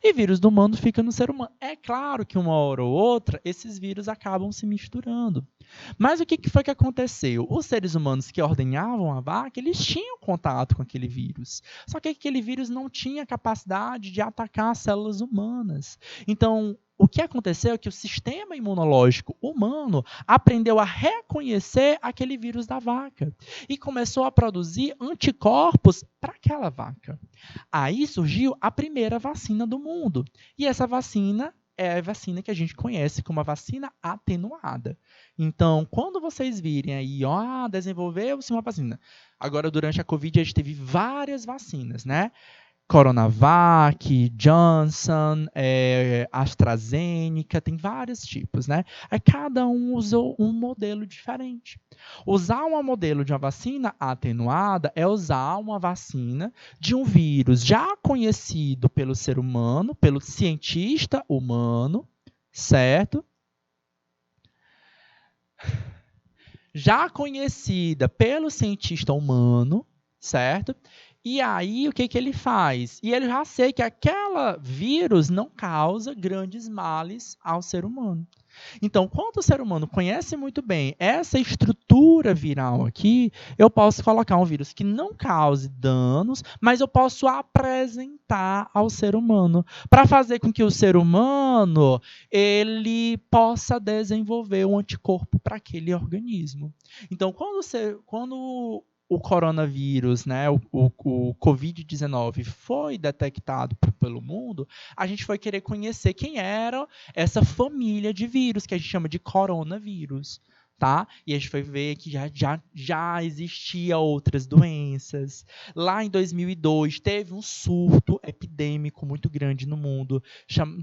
E vírus do humano fica no ser humano. É claro que uma hora ou outra, esses vírus acabam se misturando. Mas o que foi que aconteceu? Os seres humanos que ordenhavam a vaca, eles tinham contato com aquele vírus. Só que aquele vírus não tinha capacidade de atacar as células humanas. Então, o que aconteceu é que o sistema imunológico humano aprendeu a reconhecer aquele vírus da vaca e começou a produzir anticorpos para aquela vaca. Aí surgiu a primeira vacina do mundo. E essa vacina é a vacina que a gente conhece como a vacina atenuada. Então, quando vocês virem aí, desenvolveu-se uma vacina. Agora, durante a Covid, a gente teve várias vacinas, né? Coronavac, Johnson, AstraZeneca, tem vários tipos, né? Cada um usou um modelo diferente. Usar um modelo de uma vacina atenuada é usar uma vacina de um vírus já conhecido pelo ser humano, pelo cientista humano, certo? Já conhecida pelo cientista humano, certo? E aí, o que ele faz? E ele já sei que aquele vírus não causa grandes males ao ser humano. Então, quando o ser humano conhece muito bem essa estrutura viral aqui, eu posso colocar um vírus que não cause danos, mas eu posso apresentar ao ser humano, para fazer com que o ser humano ele possa desenvolver um anticorpo para aquele organismo. Então, quando o coronavírus, né, o Covid-19 foi detectado pelo mundo, a gente foi querer conhecer quem era essa família de vírus, que a gente chama de coronavírus. Tá? E a gente foi ver que já existia outras doenças. Lá em 2002, teve um surto epidêmico muito grande no mundo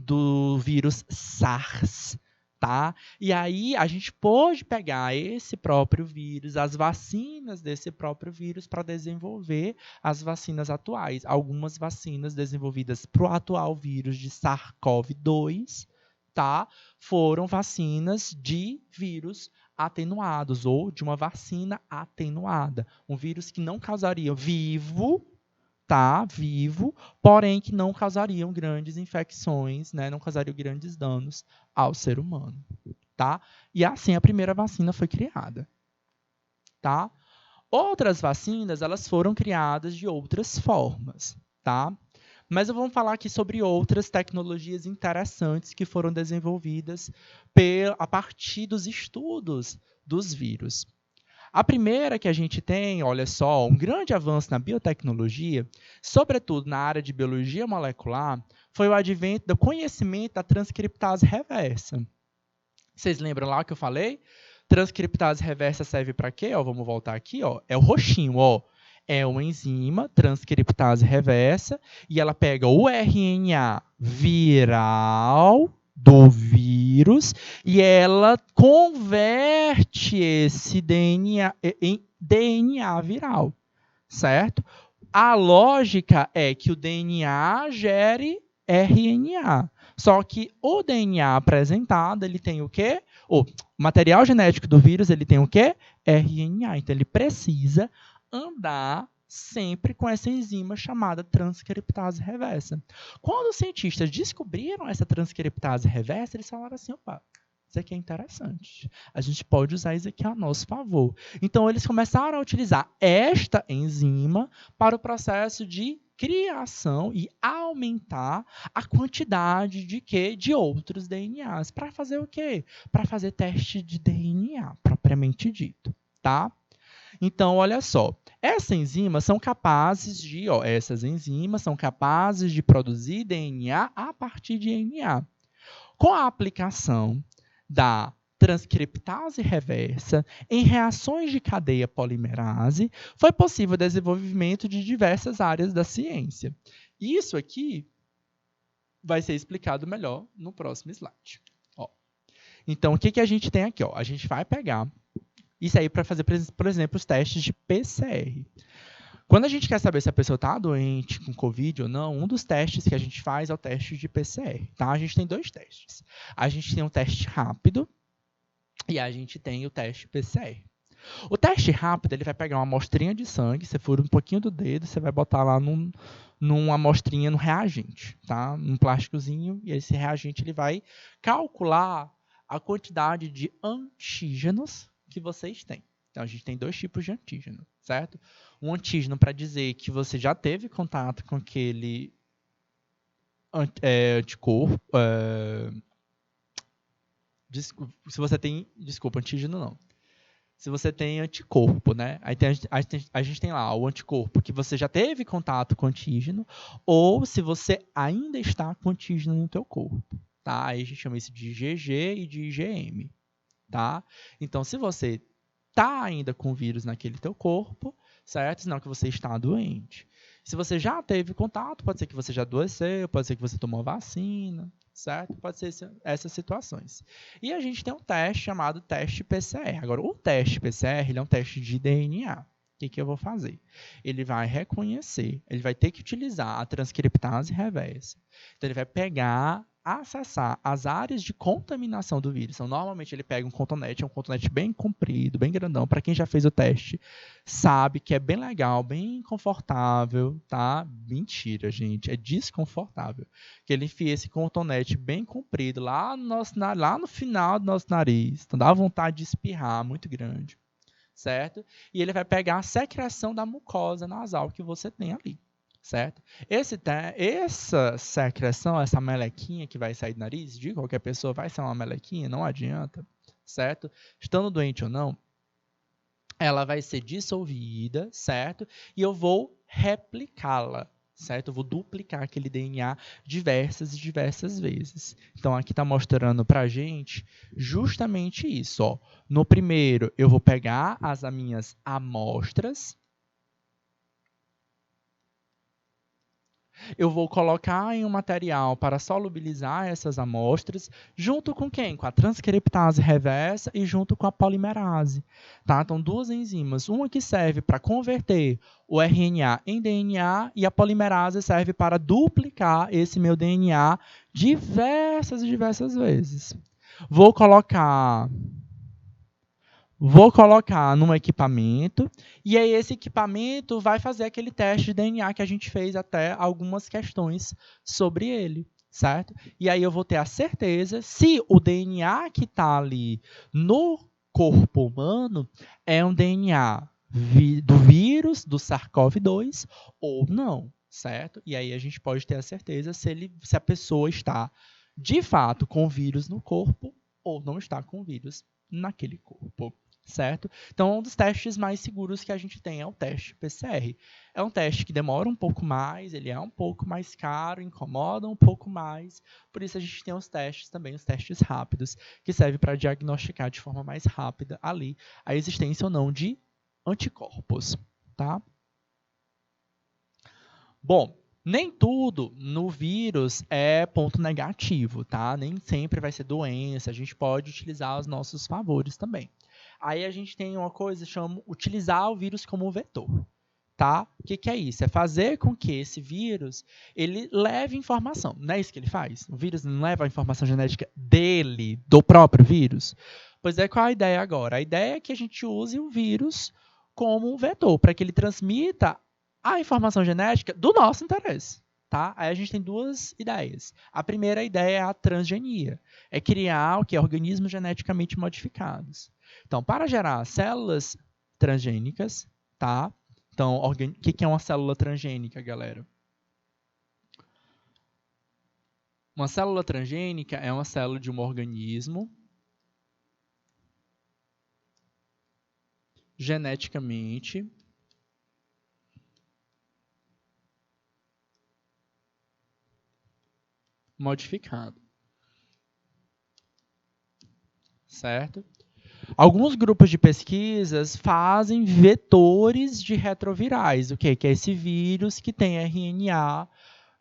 do vírus SARS. Tá? E aí a gente pôde pegar esse próprio vírus, as vacinas desse próprio vírus, para desenvolver as vacinas atuais. Algumas vacinas desenvolvidas para o atual vírus de SARS-CoV-2, tá? Foram vacinas de vírus atenuados ou de uma vacina atenuada. Um vírus que não causaria vivo, porém que não causariam grandes infecções, né? Não causariam grandes danos ao ser humano. Tá? E assim a primeira vacina foi criada. Tá? Outras vacinas, elas foram criadas de outras formas, tá? Mas vamos falar aqui sobre outras tecnologias interessantes que foram desenvolvidas a partir dos estudos dos vírus. A primeira que a gente tem, olha só, um grande avanço na biotecnologia, sobretudo na área de biologia molecular, foi o advento do conhecimento da transcriptase reversa. Vocês lembram lá que eu falei? Transcriptase reversa serve para quê? Ó, vamos voltar aqui. Ó. É o roxinho. Ó. É uma enzima, transcriptase reversa, e ela pega o RNA viral do vírus e ela converte esse DNA em DNA viral, certo? A lógica é que o DNA gere RNA. Só que o DNA apresentado, ele tem o quê? O material genético do vírus, ele tem o quê? RNA. Então, ele precisa andar sempre com essa enzima chamada transcriptase reversa. Quando os cientistas descobriram essa transcriptase reversa, eles falaram assim, opa, isso aqui é interessante. A gente pode usar isso aqui a nosso favor. Então, eles começaram a utilizar esta enzima para o processo de criação e aumentar a quantidade de quê? De outros DNAs. Para fazer o quê? Para fazer teste de DNA, propriamente dito, tá? Então, olha só, essas enzimas são capazes de produzir DNA a partir de RNA. Com a aplicação da transcriptase reversa em reações de cadeia polimerase, foi possível o desenvolvimento de diversas áreas da ciência. Isso aqui vai ser explicado melhor no próximo slide. Ó. Então, o que a gente tem aqui? Ó? A gente vai pegar isso aí para fazer, por exemplo, os testes de PCR. Quando a gente quer saber se a pessoa está doente com Covid ou não, um dos testes que a gente faz é o teste de PCR. Tá? A gente tem dois testes. A gente tem um teste rápido e a gente tem o teste PCR. O teste rápido, ele vai pegar uma amostrinha de sangue, você fura um pouquinho do dedo, você vai botar lá numa amostrinha, no reagente, tá? Num plásticozinho, e esse reagente ele vai calcular a quantidade de antígenos que vocês têm. Então, a gente tem dois tipos de antígeno, certo? Um antígeno para dizer que você já teve contato com aquele anticorpo. Se você tem... Desculpa, antígeno não. Se você tem anticorpo, né? Aí a gente tem lá o anticorpo que você já teve contato com o antígeno, ou se você ainda está com antígeno no teu corpo, tá? Aí a gente chama isso de IgG e de IgM, tá? Então, se você está ainda com o vírus naquele teu corpo, certo? Senão que você está doente. Se você já teve contato, pode ser que você já adoeceu, pode ser que você tomou vacina, certo? Pode ser essas situações. E a gente tem um teste chamado teste PCR. Agora, o teste PCR ele é um teste de DNA. O que eu vou fazer? Ele vai reconhecer, ele vai ter que utilizar a transcriptase reversa. Então, ele vai acessar as áreas de contaminação do vírus. Então, normalmente ele pega um cotonete, é um cotonete bem comprido, bem grandão. Para quem já fez o teste, sabe que é bem legal, bem confortável, tá? Mentira, gente, é desconfortável. Que ele enfia esse cotonete bem comprido lá no final do nosso nariz. Então, dá vontade de espirrar, muito grande, certo? E ele vai pegar a secreção da mucosa nasal que você tem ali. Certo? Essa secreção, essa melequinha que vai sair do nariz, de qualquer pessoa vai ser uma melequinha, não adianta, certo? Estando doente ou não, ela vai ser dissolvida, certo? E eu vou replicá-la, certo? Eu vou duplicar aquele DNA diversas e diversas vezes. Então, aqui está mostrando para a gente justamente isso. Ó. No primeiro, eu vou pegar as minhas amostras, eu vou colocar em um material para solubilizar essas amostras, junto com quem? Com a transcriptase reversa e junto com a polimerase. Tá? Então, duas enzimas. Uma que serve para converter o RNA em DNA e a polimerase serve para duplicar esse meu DNA diversas e diversas vezes. Vou colocar num equipamento, e aí esse equipamento vai fazer aquele teste de DNA que a gente fez até algumas questões sobre ele, certo? E aí eu vou ter a certeza se o DNA que está ali no corpo humano é um DNA do vírus do SARS-CoV-2 ou não, certo? E aí a gente pode ter a certeza se a pessoa está, de fato, com o vírus no corpo ou não está com o vírus naquele corpo, certo? Então, um dos testes mais seguros que a gente tem é o teste PCR. É um teste que demora um pouco mais, ele é um pouco mais caro, incomoda um pouco mais, por isso a gente tem os testes também, os testes rápidos, que servem para diagnosticar de forma mais rápida ali a existência ou não de anticorpos, tá? Bom, nem tudo no vírus é ponto negativo, tá? Nem sempre vai ser doença, a gente pode utilizar aos nossos favores também. Aí a gente tem uma coisa que chama utilizar o vírus como vetor, tá? O que é isso? É fazer com que esse vírus ele leve informação. Não é isso que ele faz? O vírus não leva a informação genética dele, do próprio vírus? Pois é, qual a ideia agora? A ideia é que a gente use o vírus como um vetor, para que ele transmita a informação genética do nosso interesse. Tá? Aí a gente tem duas ideias. A primeira ideia é a transgenia. É criar o que? Organismos geneticamente modificados. Então, para gerar células transgênicas, tá? Então, o que é uma célula transgênica, galera? Uma célula transgênica é uma célula de um organismo geneticamente modificado. Certo? Alguns grupos de pesquisas fazem vetores de retrovirais. O que é esse vírus que tem RNA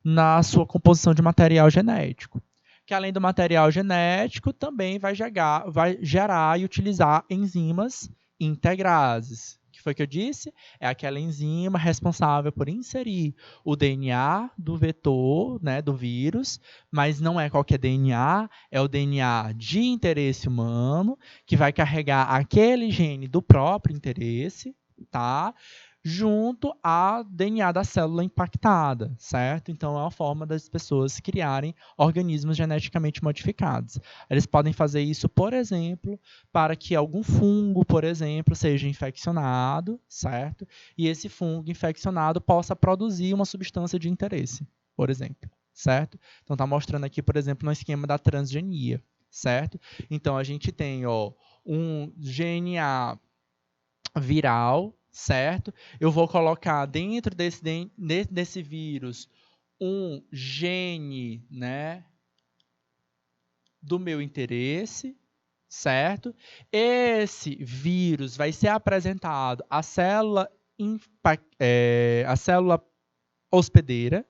na sua composição de material genético. Que além do material genético, também vai gerar e utilizar enzimas integrases. O que foi que eu disse? É aquela enzima responsável por inserir o DNA do vetor, né, do vírus, mas não é qualquer DNA, é o DNA de interesse humano, que vai carregar aquele gene do próprio interesse, tá? Junto ao DNA da célula impactada, certo? Então, é uma forma das pessoas criarem organismos geneticamente modificados. Eles podem fazer isso, por exemplo, para que algum fungo, por exemplo, seja infeccionado, certo? E esse fungo infeccionado possa produzir uma substância de interesse, por exemplo, certo? Então, está mostrando aqui, por exemplo, no esquema da transgenia, certo? Então, a gente tem um DNA viral, certo? Eu vou colocar dentro desse vírus um gene, né, do meu interesse, certo? Esse vírus vai ser apresentado à célula, à célula hospedeira,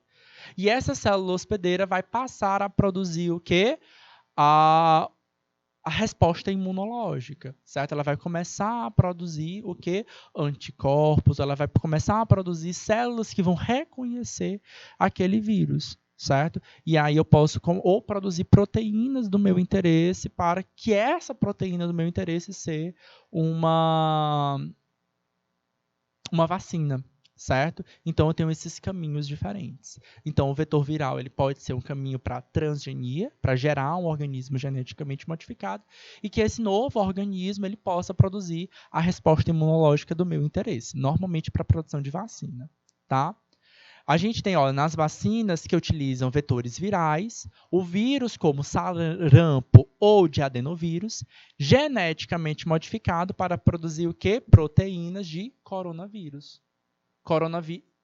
e essa célula hospedeira vai passar a produzir o quê? A resposta imunológica, certo? Ela vai começar a produzir o quê? Anticorpos, ela vai começar a produzir células que vão reconhecer aquele vírus, certo? E aí eu posso ou produzir proteínas do meu interesse para que essa proteína do meu interesse ser uma vacina, certo? Então eu tenho esses caminhos diferentes. Então o vetor viral ele pode ser um caminho para transgenia, para gerar um organismo geneticamente modificado e que esse novo organismo ele possa produzir a resposta imunológica do meu interesse, normalmente para a produção de vacina, tá? A gente tem, nas vacinas que utilizam vetores virais, o vírus como sarampo ou de adenovírus, geneticamente modificado para produzir o quê? Proteínas de coronavírus.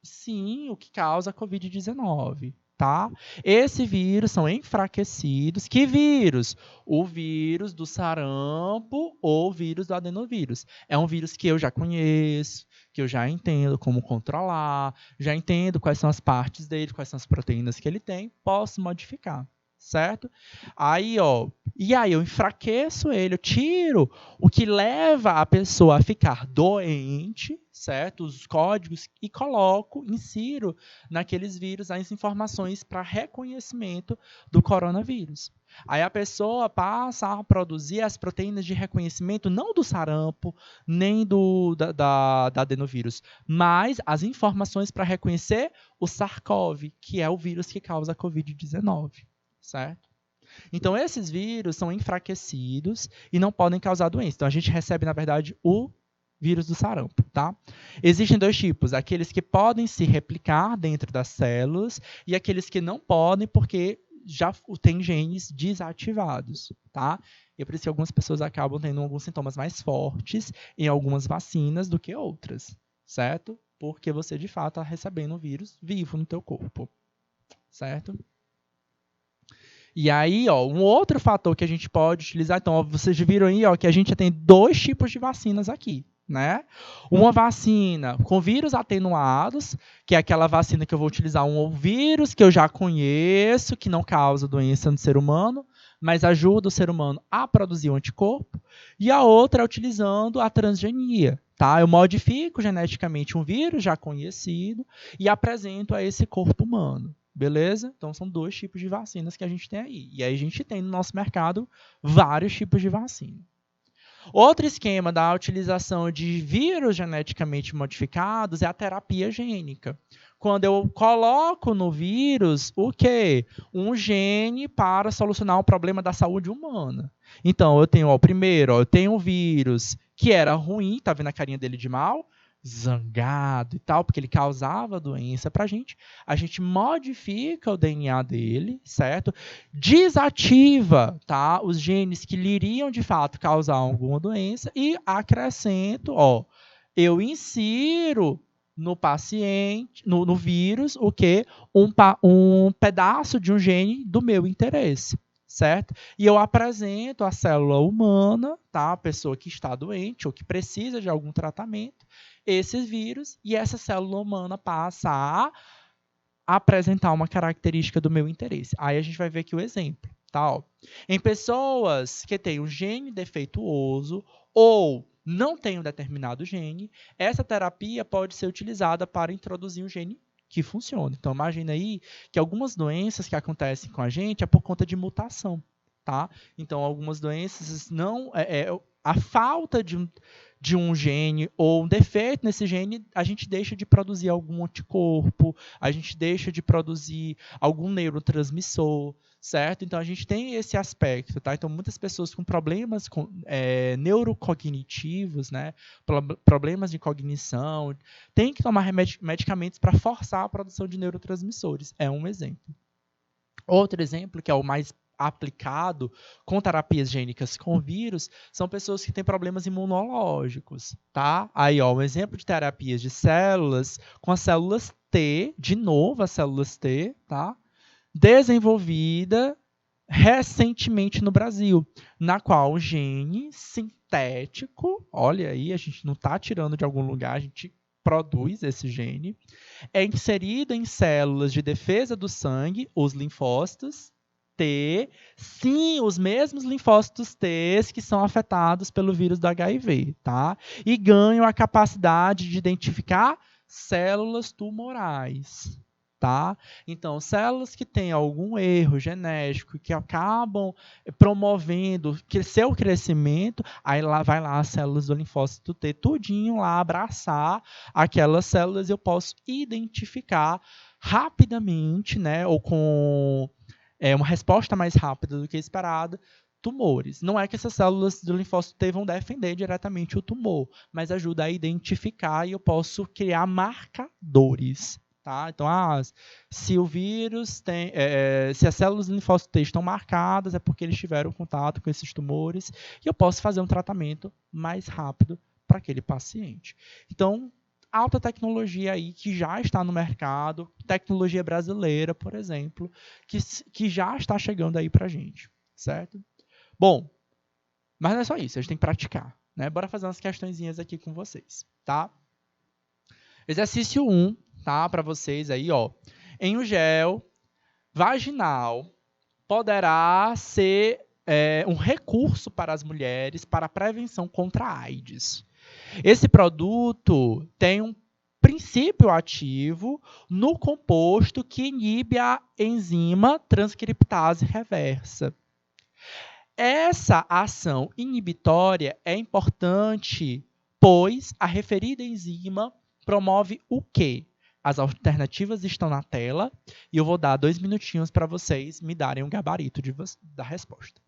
Sim, o que causa a Covid-19, tá? Esse vírus são enfraquecidos. Que vírus? O vírus do sarampo ou o vírus do adenovírus. É um vírus que eu já conheço, que eu já entendo como controlar, já entendo quais são as partes dele, quais são as proteínas que ele tem, posso modificar, certo? Aí, e aí eu enfraqueço ele, eu tiro o que leva a pessoa a ficar doente, certo? Os códigos e insiro naqueles vírus as informações para reconhecimento do coronavírus. Aí a pessoa passa a produzir as proteínas de reconhecimento não do sarampo, nem da adenovírus, mas as informações para reconhecer o SARS-CoV, que é o vírus que causa a Covid-19, certo? Então, esses vírus são enfraquecidos e não podem causar doença. Então, a gente recebe, na verdade, o vírus do sarampo, tá? Existem dois tipos, aqueles que podem se replicar dentro das células e aqueles que não podem porque já tem genes desativados, tá? E é por isso que algumas pessoas acabam tendo alguns sintomas mais fortes em algumas vacinas do que outras, certo? Porque você, de fato, está recebendo um vírus vivo no teu corpo, certo? E aí, ó, um outro fator que a gente pode utilizar, então, ó, vocês viram aí, ó, que a gente já tem dois tipos de vacinas aqui, né? Uma vacina com vírus atenuados, que é aquela vacina que eu vou utilizar um vírus que eu já conheço, que não causa doença no ser humano, mas ajuda o ser humano a produzir um anticorpo. E a outra é utilizando a transgenia, tá? Eu modifico geneticamente um vírus já conhecido e apresento a esse corpo humano. Beleza? Então, são dois tipos de vacinas que a gente tem aí. E aí a gente tem no nosso mercado vários tipos de vacina. Outro esquema da utilização de vírus geneticamente modificados é a terapia gênica. Quando eu coloco no vírus o quê? Um gene para solucionar o problema da saúde humana. Então, eu tenho, ó, primeiro, ó, eu tenho um vírus que era ruim, tá vendo a carinha dele de mal? Zangado e tal, porque ele causava doença pra gente. A gente modifica o DNA dele, certo? Desativa, tá, os genes que lhe iriam de fato causar alguma doença e acrescento, ó, eu insiro no paciente, no vírus, o que? Um pedaço de um gene do meu interesse, certo? E eu apresento a célula humana, tá, a pessoa que está doente ou que precisa de algum tratamento, esses vírus, e essa célula humana passa a apresentar uma característica do meu interesse. Aí a gente vai ver aqui o exemplo. Tá? Ó. Em pessoas que têm um gene defeituoso ou não têm um determinado gene, essa terapia pode ser utilizada para introduzir um gene que funcione. Então, imagina aí que algumas doenças que acontecem com a gente é por conta de mutação. Tá? Então, algumas doenças não... a falta de um gene ou um defeito nesse gene, a gente deixa de produzir algum anticorpo, a gente deixa de produzir algum neurotransmissor, certo? Então, a gente tem esse aspecto, tá? Então, muitas pessoas com problemas neurocognitivos, né? Problemas de cognição, têm que tomar medicamentos para forçar a produção de neurotransmissores. É um exemplo. Outro exemplo, que é o mais aplicado com terapias gênicas com vírus, são pessoas que têm problemas imunológicos, tá? Aí, ó, um exemplo de terapias de células com as células T, de novo as células T, tá? Desenvolvida recentemente no Brasil, na qual o gene sintético, olha aí, a gente não está tirando de algum lugar, a gente produz esse gene, é inserido em células de defesa do sangue, os linfócitos T, sim, os mesmos linfócitos T que são afetados pelo vírus do HIV, tá? E ganham a capacidade de identificar células tumorais, tá? Então, células que têm algum erro genético, que acabam promovendo seu crescimento, aí lá vai lá as células do linfócito T, tudinho lá abraçar aquelas células, eu posso identificar rapidamente, né, ou com uma resposta mais rápida do que esperada, tumores. Não é que essas células do linfócito T vão defender diretamente o tumor, mas ajuda a identificar e eu posso criar marcadores. Tá? Então, se o vírus tem, se as células do linfócito T estão marcadas, é porque eles tiveram contato com esses tumores e eu posso fazer um tratamento mais rápido para aquele paciente. Então, alta tecnologia aí que já está no mercado, tecnologia brasileira, por exemplo, que já está chegando aí para a gente, certo? Bom, mas não é só isso, a gente tem que praticar, né? Bora fazer umas questõezinhas aqui com vocês, tá? Exercício 1, tá? Para vocês aí, ó. Em um gel vaginal poderá ser um recurso para as mulheres para a prevenção contra a AIDS. Esse produto tem um princípio ativo no composto que inibe a enzima transcriptase reversa. Essa ação inibitória é importante, pois a referida enzima promove o quê? As alternativas estão na tela e eu vou dar 2 minutinhos para vocês me darem um gabarito da resposta.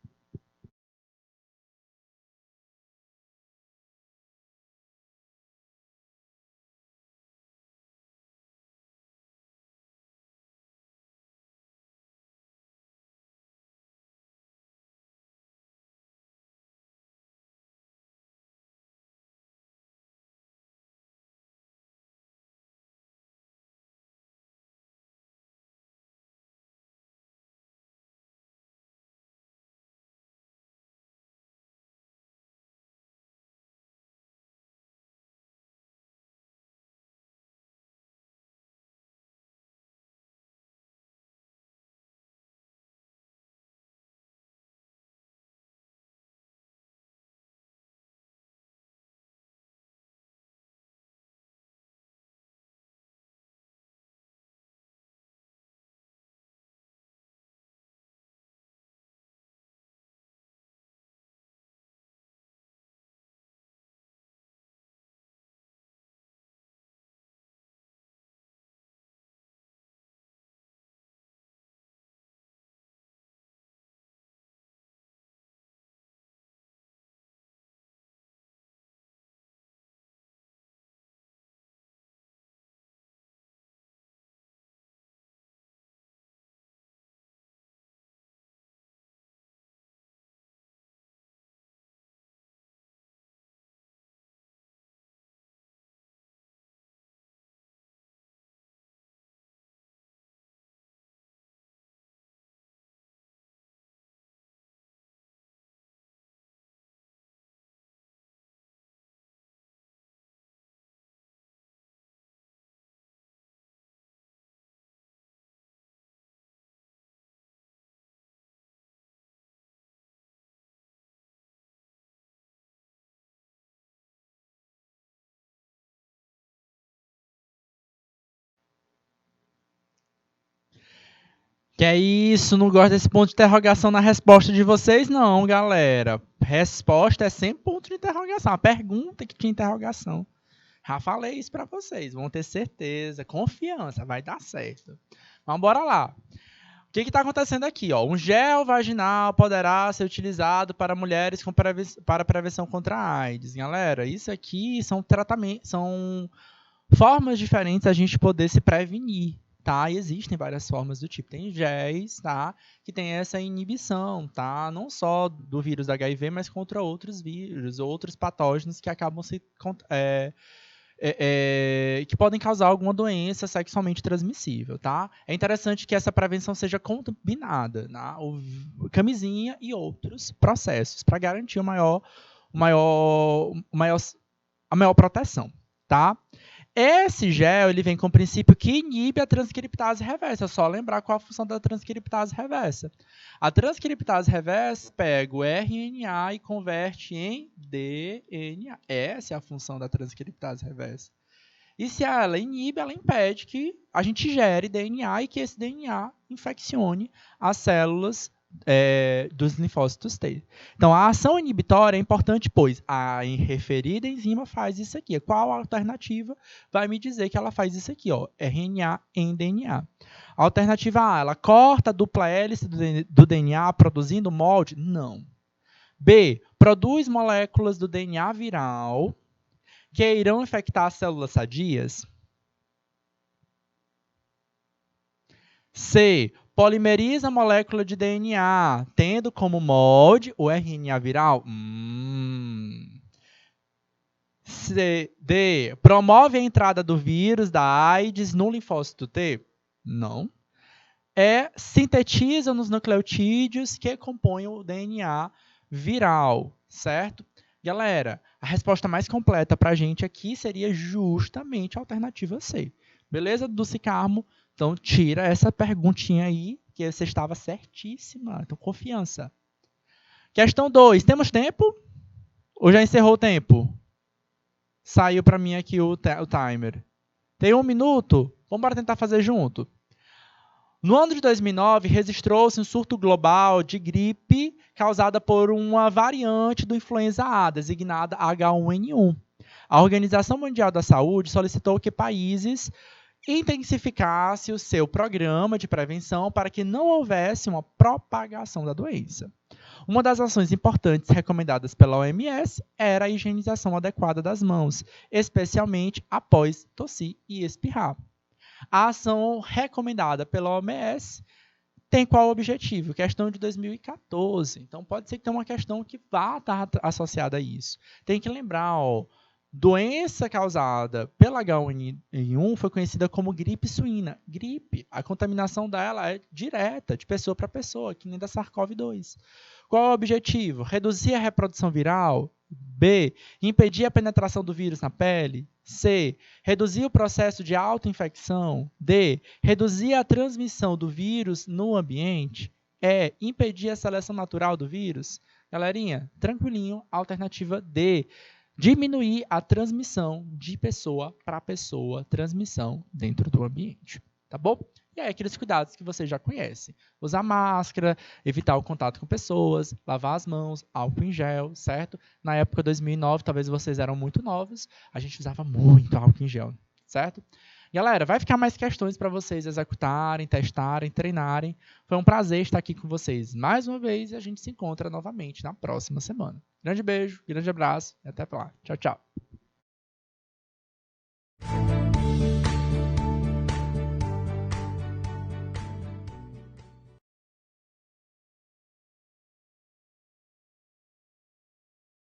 Que é isso? Não gosto desse ponto de interrogação na resposta de vocês, não, galera. Resposta é sempre ponto de interrogação. A pergunta que tinha interrogação. Já falei isso para vocês. Vão ter certeza, confiança, vai dar certo. Mas bora lá. O que está acontecendo aqui? Ó? Um gel vaginal poderá ser utilizado para mulheres para prevenção contra a AIDS. Galera, isso aqui são tratamentos, são formas diferentes da gente poder se prevenir. Tá? E existem várias formas do tipo. Tem géis, tá? Que tem essa inibição, tá? Não só do vírus da HIV, mas contra outros vírus, outros patógenos que acabam se que podem causar alguma doença sexualmente transmissível, tá? É interessante que essa prevenção seja combinada, tá? Camisinha e outros processos para garantir a maior proteção, tá? Esse gel ele vem com o princípio que inibe a transcriptase reversa. É só lembrar qual a função da transcriptase reversa. A transcriptase reversa pega o RNA e converte em DNA. Essa é a função da transcriptase reversa. E se ela inibe, ela impede que a gente gere DNA e que esse DNA infeccione as células dos linfócitos T. Então, a ação inibitória é importante, pois a referida enzima faz isso aqui. Qual a alternativa vai me dizer que ela faz isso aqui? Ó, RNA em DNA. A alternativa A, ela corta a dupla hélice do DNA produzindo molde? Não. B, produz moléculas do DNA viral que irão infectar as células sadias? C, polimeriza a molécula de DNA, tendo como molde o RNA viral? C, D, promove a entrada do vírus da AIDS no linfócito T? Não. E, sintetiza nos nucleotídeos que compõem o DNA viral, certo? Galera, a resposta mais completa para a gente aqui seria justamente a alternativa C. Beleza, Dulce Carmo? Então, tira essa perguntinha aí, que você estava certíssima. Então, confiança. Questão 2. Temos tempo? Ou já encerrou o tempo? Saiu para mim aqui o timer. Tem 1 minuto? Vamos tentar fazer junto. No ano de 2009, registrou-se um surto global de gripe causada por uma variante do influenza A, designada H1N1. A Organização Mundial da Saúde solicitou que países intensificassem o seu programa de prevenção para que não houvesse uma propagação da doença. Uma das ações importantes recomendadas pela OMS era a higienização adequada das mãos, especialmente após tossir e espirrar. A ação recomendada pela OMS tem qual objetivo? Questão de 2014. Então, pode ser que tenha uma questão que vá estar associada a isso. Tem que lembrar, ó, doença causada pela H1N1 foi conhecida como gripe suína. Gripe, a contaminação dela é direta, de pessoa para pessoa, que nem da SARS-CoV-2. Qual é o objetivo? Reduzir a reprodução viral? B, impedir a penetração do vírus na pele? C, reduzir o processo de autoinfecção? D, reduzir a transmissão do vírus no ambiente? E, impedir a seleção natural do vírus? Galerinha, tranquilinho, alternativa D, diminuir a transmissão de pessoa para pessoa, transmissão dentro do ambiente, tá bom? E aí, aqueles cuidados que você já conhece. Usar máscara, evitar o contato com pessoas, lavar as mãos, álcool em gel, certo? Na época de 2009, talvez vocês eram muito novos, a gente usava muito álcool em gel, certo? Galera, vai ficar mais questões para vocês executarem, testarem, treinarem. Foi um prazer estar aqui com vocês mais uma vez e a gente se encontra novamente na próxima semana. Grande beijo, grande abraço e até lá. Tchau, tchau.